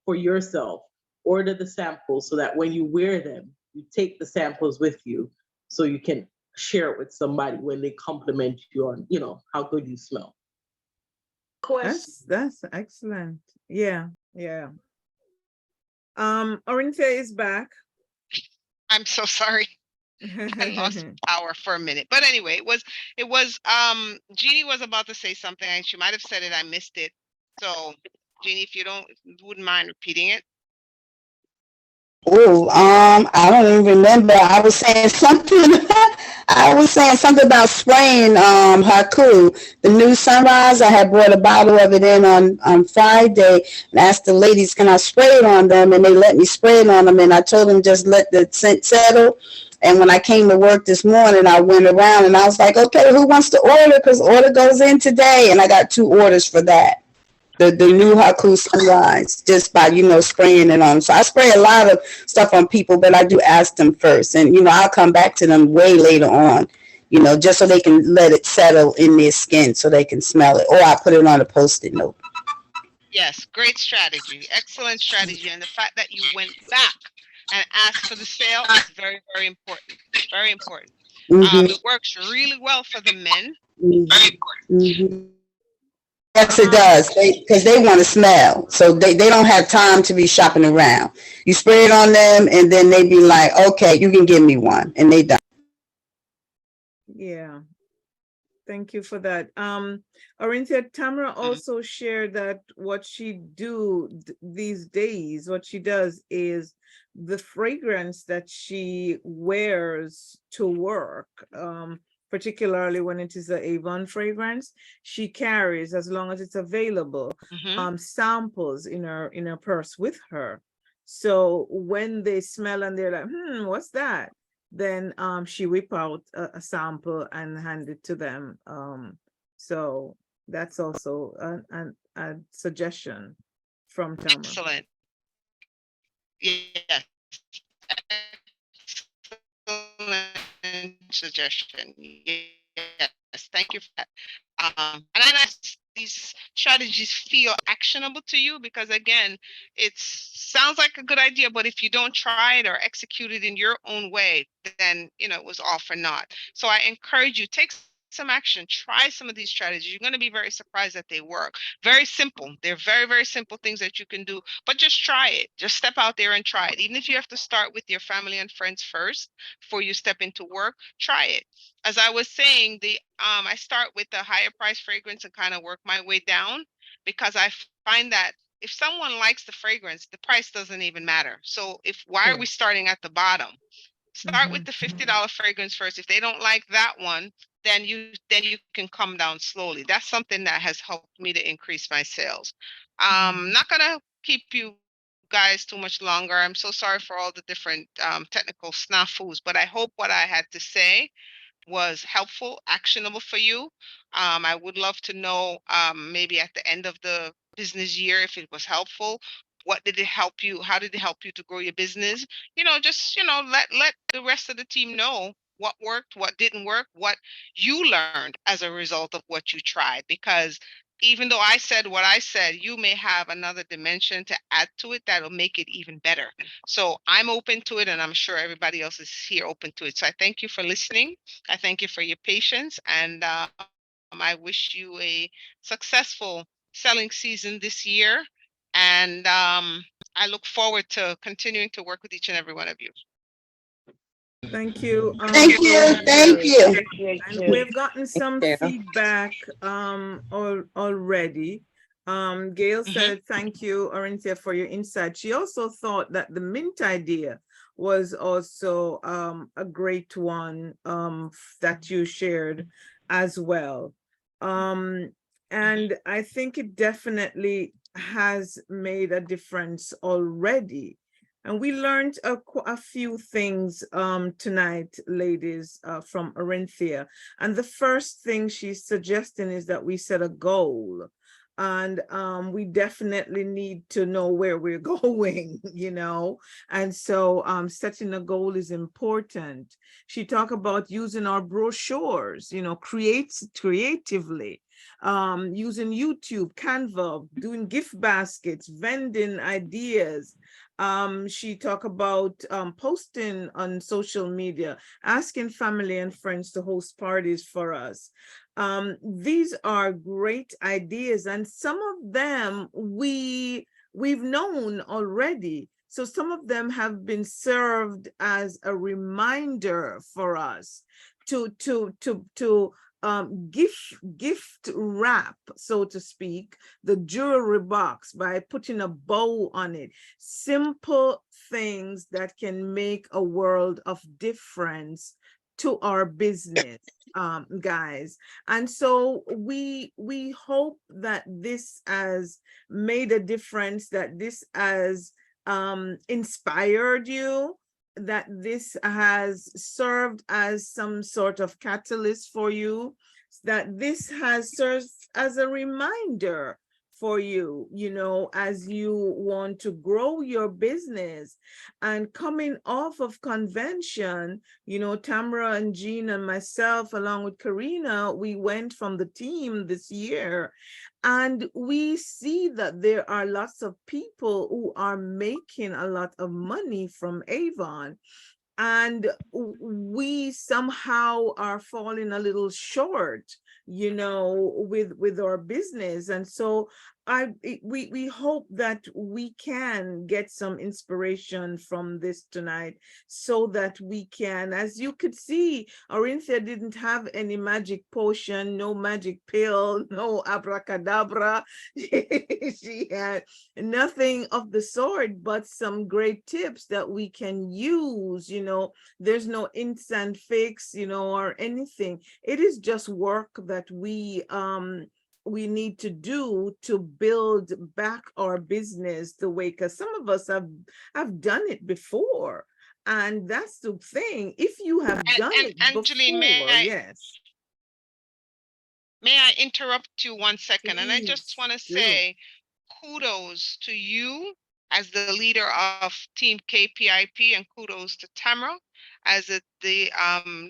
for yourself, order the samples so that when you wear them, you take the samples with you so you can share it with somebody when they compliment you on, how good you smell. That's excellent. Yeah. Orenthia is back. I'm so sorry. I lost power for a minute. But anyway, it was Jeannie was about to say something and she might have said it. I missed it. So Jeannie, if you wouldn't mind repeating it. Oh, I don't even remember. I was saying something. I was saying something about spraying haiku, the new sunrise. I had brought a bottle of it in on Friday and asked the ladies, can I spray it on them? And they let me spray it on them. And I told them just let the scent settle. And when I came to work this morning, I went around and I was like, okay, who wants to order? Because order goes in today. And I got 2 orders for that. The new haiku sunrise, just by, spraying it on. So I spray a lot of stuff on people, but I do ask them first. And, I'll come back to them way later on, just so they can let it settle in their skin so they can smell it. Or I put it on a Post-it note. Yes, great strategy, excellent strategy. And the fact that you went back and asked for the sale is very, very important. Very important. Mm-hmm. It works really well for the men. Mm-hmm. Yes, it does. Because they want to smell. So they don't have time to be shopping around. You spray it on them and then they be like, okay, you can give me one. And they don't. Yeah. Thank you for that. Orenthia, Tamara also shared that what she these days, what she does is the fragrance that she wears to work, particularly when it is the Avon fragrance, she carries, as long as it's available, samples in her purse with her. So when they smell and they're like, what's that? Then she whip out a sample and hand it to them. So that's also a suggestion from Tamara. Excellent. Yes. Excellent suggestion. Yes, thank you for that. And I know these strategies feel actionable to you because again, it sounds like a good idea, but if you don't try it or execute it in your own way, then it was all for naught. So I encourage you, take some action, try some of these strategies. You're going to be very surprised that they work. Very simple. They're very, very simple things that you can do, but just try it. Just step out there and try it. Even if you have to start with your family and friends first before you step into work, try it. As I was saying, I start with the higher price fragrance and kind of work my way down because I find that if someone likes the fragrance, the price doesn't even matter. So why are we starting at the bottom? Start with the $50 fragrance first. If they don't like that one, then you can come down slowly. That's something that has helped me to increase my sales. Not gonna keep you guys too much longer. I'm so sorry for all the different technical snafus, but I hope what I had to say was helpful, actionable for you. I would love to know maybe at the end of the business year if it was helpful. What did it help you? How did it help you to grow your business? Just let the rest of the team know what worked, what didn't work, what you learned as a result of what you tried. Because even though I said what I said, you may have another dimension to add to it that'll make it even better. So I'm open to it, and I'm sure everybody else is here open to it. So I thank you for listening. I thank you for your patience, and I wish you a successful selling season this year. And I look forward to continuing to work with each and every one of you. Thank you. Thank you. Thank you. And we've gotten some feedback already. Gail said, thank you, Orenthia, for your insight. She also thought that the mint idea was also a great one that you shared as well. And I think it definitely has made a difference already. And we learned a few things tonight, ladies, from Orenthia. And the first thing she's suggesting is that we set a goal. And we definitely need to know where we're going, And so setting a goal is important. She talked about using our brochures, creatively. Using YouTube, Canva, doing gift baskets, vending ideas. She talked about posting on social media, asking family and friends to host parties for us. These are great ideas, and some of them we've known already. So some of them have been served as a reminder for us to gift wrap, so to speak, the jewelry box by putting a bow on it. Simple things that can make a world of difference to our business, guys. And so we hope that this has made a difference, that this has inspired you, that this has served as some sort of catalyst for you, that this has served as a reminder for you, you know, as you want to grow your business. And coming off of convention, you know, Tamara and Jean and myself, along with Karina, we went from the team this year, and we see that there are lots of people who are making a lot of money from Avon. And we somehow are falling a little short, you know, with our business. And so we hope that we can get some inspiration from this tonight, so that we can, as you could see, Orenthia didn't have any magic potion, no magic pill, no abracadabra. She had nothing of the sort, but some great tips that we can use. You know, there's no instant fix, you know, or anything. It is just work that we need to do to build back our business the way, because some of us have done it before. And that's the thing. If you have done And it Angeline, before, yes. may I interrupt you 1 second? And I just Please want to do. say kudos to you as the leader of Team KPIP, and kudos to Tamara as the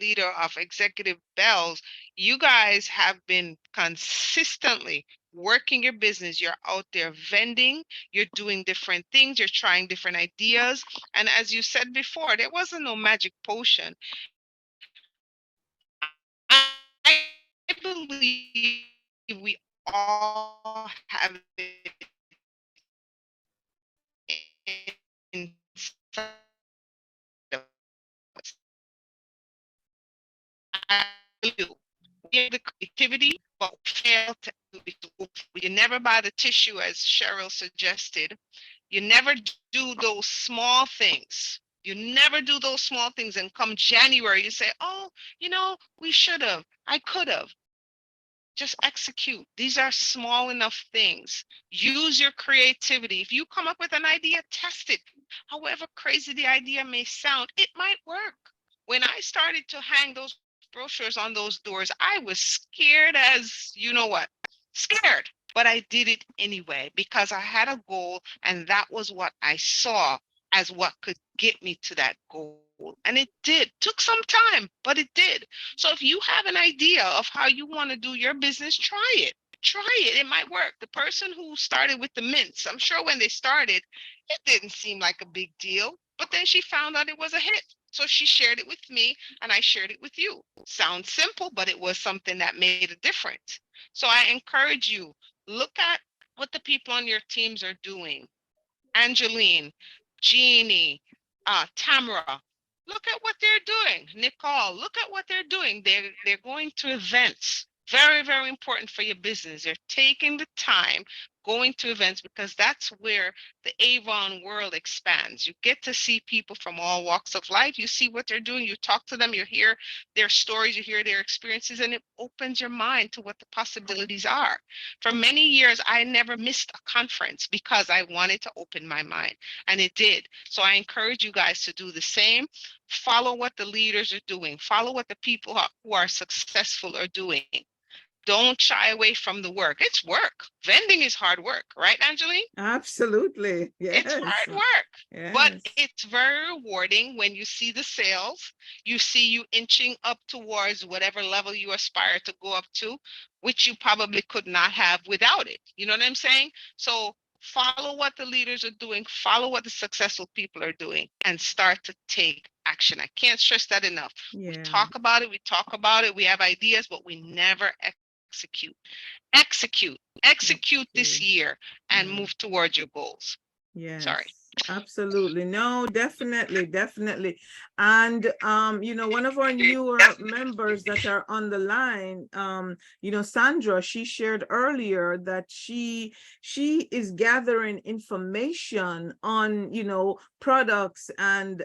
leader of Executive Bells. You guys have been consistently working your business. You're out there vending, you're doing different things, you're trying different ideas. And as you said before, there wasn't no magic potion. I believe we all have it inside of us. I do. We have the creativity, but we fail to. You never buy the tissue, as Cheryl suggested. You never do those small things. You never do those small things, and come January, you say, "Oh, you know, we should have. I could have." Just execute. These are small enough things. Use your creativity. If you come up with an idea, test it. However crazy the idea may sound, it might work. When I started to hang those brochures on those doors, I was scared as you know what, scared. But I did it anyway because I had a goal, and that was what I saw as what could get me to that goal. And it did. Took some time, but it did. So if you have an idea of how you want to do your business, try it. Try it. It might work. The person who started with the mints, I'm sure when they started, it didn't seem like a big deal, but then she found out it was a hit. So she shared it with me, and I shared it with you. Sounds simple, but it was something that made a difference. So I encourage you, look at what the people on your teams are doing. Angeline, Jeannie, Tamara, look at what they're doing. Nicole, look at what they're doing. They're going to events. Very, very important for your business. They're taking the time going to events, because that's where the Avon world expands. You get to see people from all walks of life. You see what they're doing. You talk to them. You hear their stories. You hear their experiences, and it opens your mind to what the possibilities are. For many years, I never missed a conference because I wanted to open my mind, and it did. So I encourage you guys to do the same. Follow what the leaders are doing. Follow what the people who are successful are doing. Don't shy away from the work. It's work. Vending is hard work, right, Angeline? Absolutely. Yes. It's hard work, but Yes. it's very rewarding when you see the sales. You see you inching up towards whatever level you aspire to go up to, which you probably could not have without it. You know what I'm saying? So follow what the leaders are doing, follow what the successful people are doing, and start to take action. I can't stress that enough. Yeah. We talk about it, we have ideas, but we never execute. Execute this year and move towards your goals. Yes. Sorry. Absolutely. No, definitely. And you know, one of our newer members that are on the line, you know, Sandra, she shared earlier that she is gathering information on, you know, products and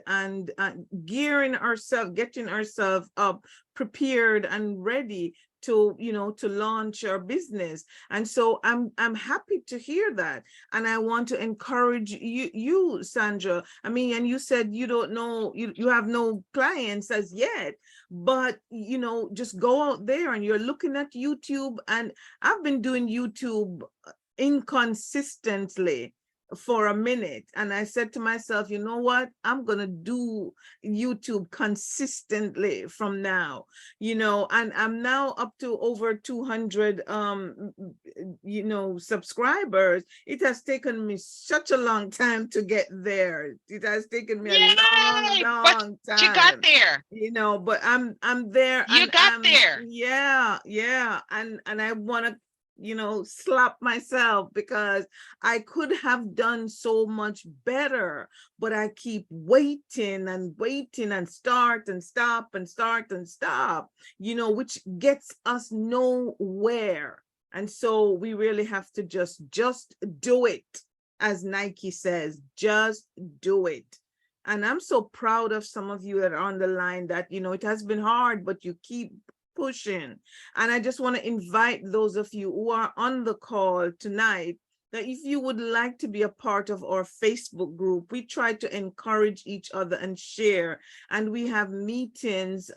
gearing herself, getting herself up, prepared and ready to, you know, to launch our business. And so I'm happy to hear that. And I want to encourage you, Sandra. I mean, and you said you don't know, you have no clients as yet, but, you know, just go out there and you're looking at YouTube. And I've been doing YouTube inconsistently for a minute, and I said to myself, you know what, I'm gonna do YouTube consistently from now, and I'm now up to over 200 subscribers. It has taken me such a long time to get there. It has taken me a long Yay! But time, you got there. but I'm there, You and got there. yeah, and I want to slap myself, because I could have done so much better, but I keep waiting and waiting and start and stop and start and stop, which gets us nowhere. And so we really have to just do it. As Nike says, just do it. And I'm so proud of some of you that are on the line that, it has been hard, but you keep pushing. And I just want to invite those of you who are on the call tonight that if you would like to be a part of our Facebook group, we try to encourage each other and share. And we have meetings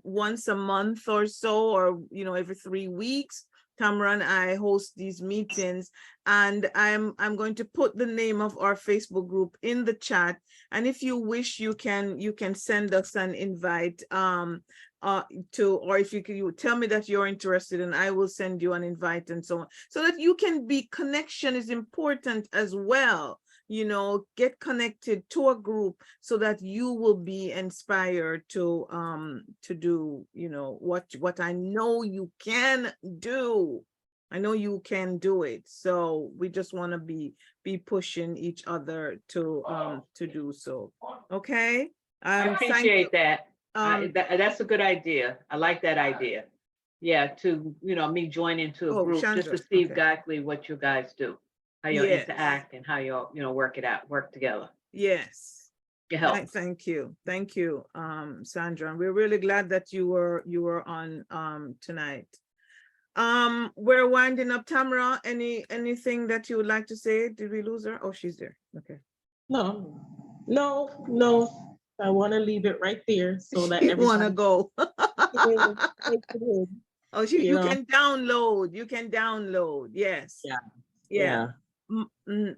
once a month or so, or every 3 weeks. Tamara and I host these meetings, and I'm going to put the name of our Facebook group in the chat. And if you wish, you can send us an invite or if you tell me that you're interested, and I will send you an invite, and so on, so that you can be. Connection is important as well. Get connected to a group so that you will be inspired to do what I know you can do. I know you can do it. So we just want to be pushing each other to do so. Okay. I appreciate that. That's a good idea. I like that idea. Yeah, to me join into a group just to see exactly what you guys do, how you interact, and how you work together. Yes. Your help. Thank you, Sandra. We're really glad that you were on tonight. We're winding up. Tamara, anything that you would like to say? Did we lose her? Oh, she's there. Okay. No. I want to leave it right there so that everyone want to go. Oh, you can download. You can download. Yes. Yeah.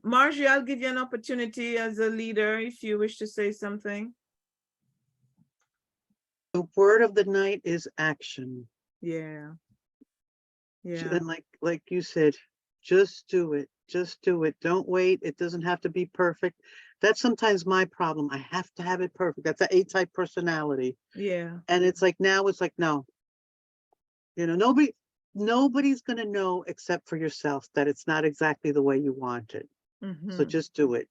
Margie, I'll give you an opportunity as a leader if you wish to say something. The word of the night is action. Yeah. And like you said, just do it. Just do it. Don't wait. It doesn't have to be perfect. That's sometimes my problem. I have to have it perfect. That's an A-type personality. Yeah. And it's like, now it's like, no. Nobody's going to know except for yourself that it's not exactly the way you want it. So just do it.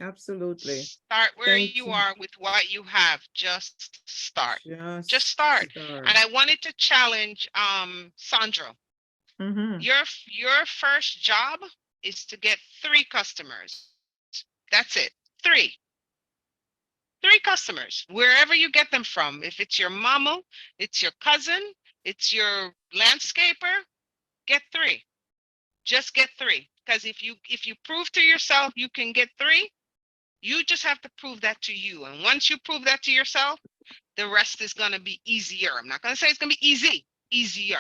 Absolutely. Start where you are with what you have. Just start. Just start. And I wanted to challenge Sandra. Your first job is to get 3 customers. That's it. 3 customers, wherever you get them from. If it's your mama, it's your cousin, it's your landscaper, get 3. Just get 3. Because if you prove to yourself you can get 3, you just have to prove that to you. And once you prove that to yourself, the rest is going to be easier. I'm not going to say it's going to be easier,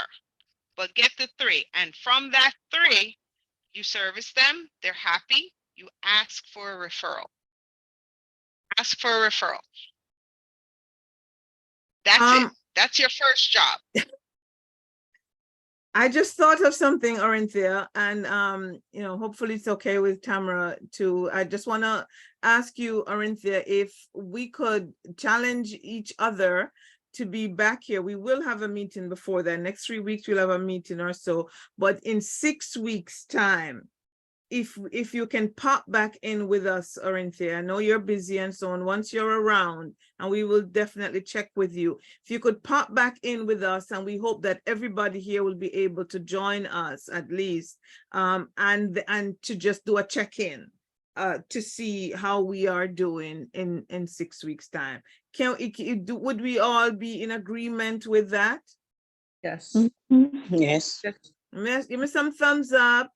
but get the 3. And from that 3, you service them, they're happy, you ask for a referral. Ask for a referral. That's it. That's your first job. I just thought of something, Orenthia, and hopefully it's okay with Tamara too. I just want to ask you, Orenthia, if we could challenge each other to be back here. We will have a meeting before that. Next 3 weeks we'll have a meeting or so, but in 6 weeks' time, if you can pop back in with us, Orenthia. I know you're busy and so on. Once you're around, and we will definitely check with you. If you could pop back in with us, and we hope that everybody here will be able to join us at least, and to just do a check-in to see how we are doing in 6 weeks' time. Would we all be in agreement with that? Yes. Yes. Give me some thumbs up.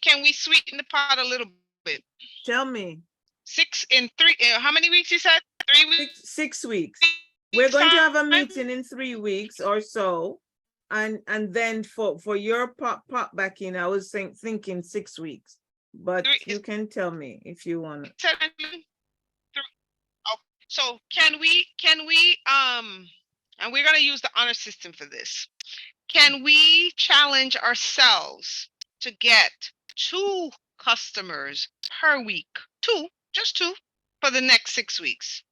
Can we sweeten the pot a little bit? Tell me. 6 in 3. How many weeks you said? 3 weeks? 6 weeks. We're going to have a meeting in 3 weeks or so. and then for your pop back in, I was thinking 6 weeks, but you can tell me if you want. So can we and we're going to use the honor system for this. Can we challenge ourselves to get 2 customers per week? 2, just 2 for the next 6 weeks.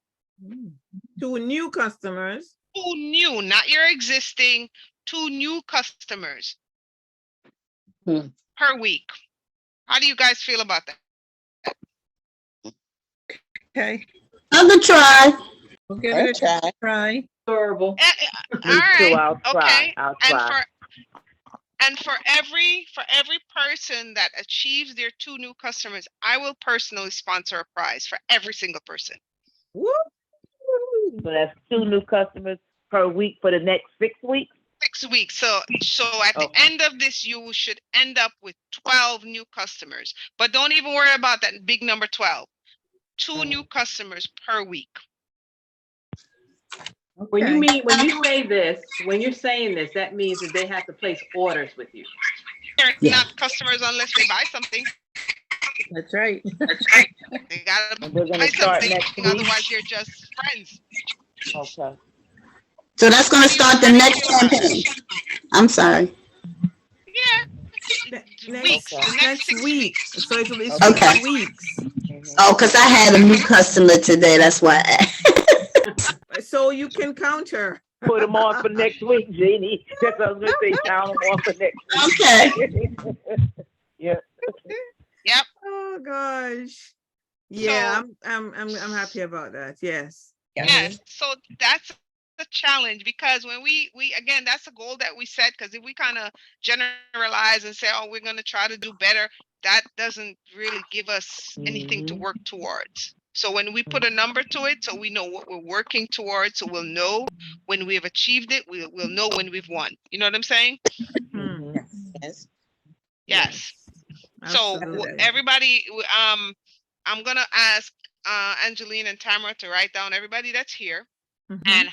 2 new customers. 2 new, not your existing, 2 new customers per week. How do you guys feel about that? Okay. I'm gonna try. We'll give it a try. Adorable. All right. I'll try. Okay. I'll try. And for every person that achieves their 2 new customers, I will personally sponsor a prize for every single person. Woo! So that's 2 new customers per week for the next 6 weeks. 6 weeks. So at the end of this, you should end up with 12 new customers. But don't even worry about that big number 12. 2 new customers per week. When you say this, when you're saying this, that means that they have to place orders with you. They're not customers unless they buy something. That's right. They gotta We're gonna buy start something, next week. otherwise you're just friends. Okay. So that's gonna start the next campaign. I'm sorry. Yeah. Weeks. The Next week. So it will be Okay. 6 weeks. Oh, because I had a new customer today. That's why. So you can counter. Put them on for next week, Jeannie. That's what I was gonna say. Count them on for next week. Okay. Yeah. Yep. Oh gosh. Yeah, I'm happy about that. Yes. Yes. So that's the challenge, because when we again, that's a goal that we set, because if we kind of generalize and say, oh, we're going to try to do better, that doesn't really give us anything to work towards. So when we put a number to it, so we know what we're working towards, so we'll know when we have achieved it, we'll know when we've won. You know what I'm saying? Yes. Yes. So Absolutely. everybody, I'm going to ask Angeline and Tamara to write down everybody that's here. And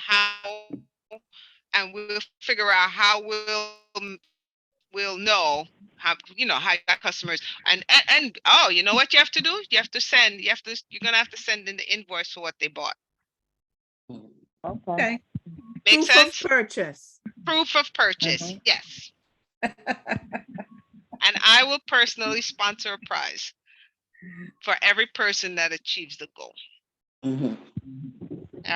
we'll figure out how we'll know how you got customers, and oh, you know what you have to do? You're gonna have to send in the invoice for what they bought. Okay. Make Proof sense? of purchase. Proof of purchase. Yes. And I will personally sponsor a prize for every person that achieves the goal. All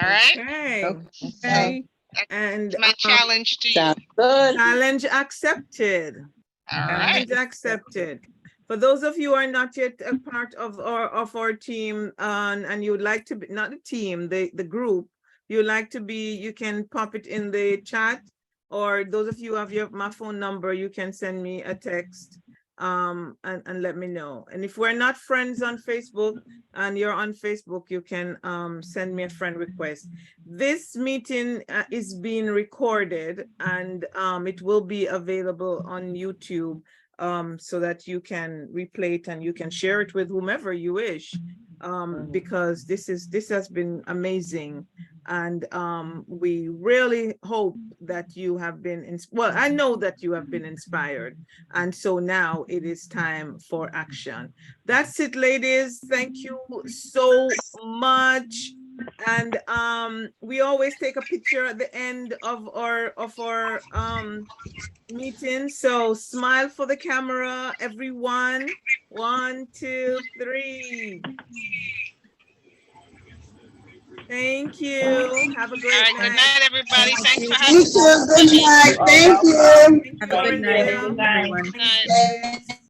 right. Okay. And my challenge to you. Challenge accepted. All right. Challenge accepted. For those of you who are not yet a part of our team, and you would like to be, not the team, the group, you would like to be, you can pop it in the chat, or those of you who have my phone number, you can send me a text and let me know. And if we're not friends on Facebook and you're on Facebook, you can send me a friend request. This meeting is being recorded, and it will be available on YouTube, so that you can replay it and you can share it with whomever you wish, because this has been amazing. And we really hope that you have been, well, I know that you have been inspired. And so now it is time for action. That's it, ladies. Thank you so much. And we always take a picture at the end of our meeting. So smile for the camera, everyone. 1, 2, 3. Thank you. Have a great night. Good night, everybody. Thanks for You having me. too. Good night. Thank you. Have a good night, everyone. Good night.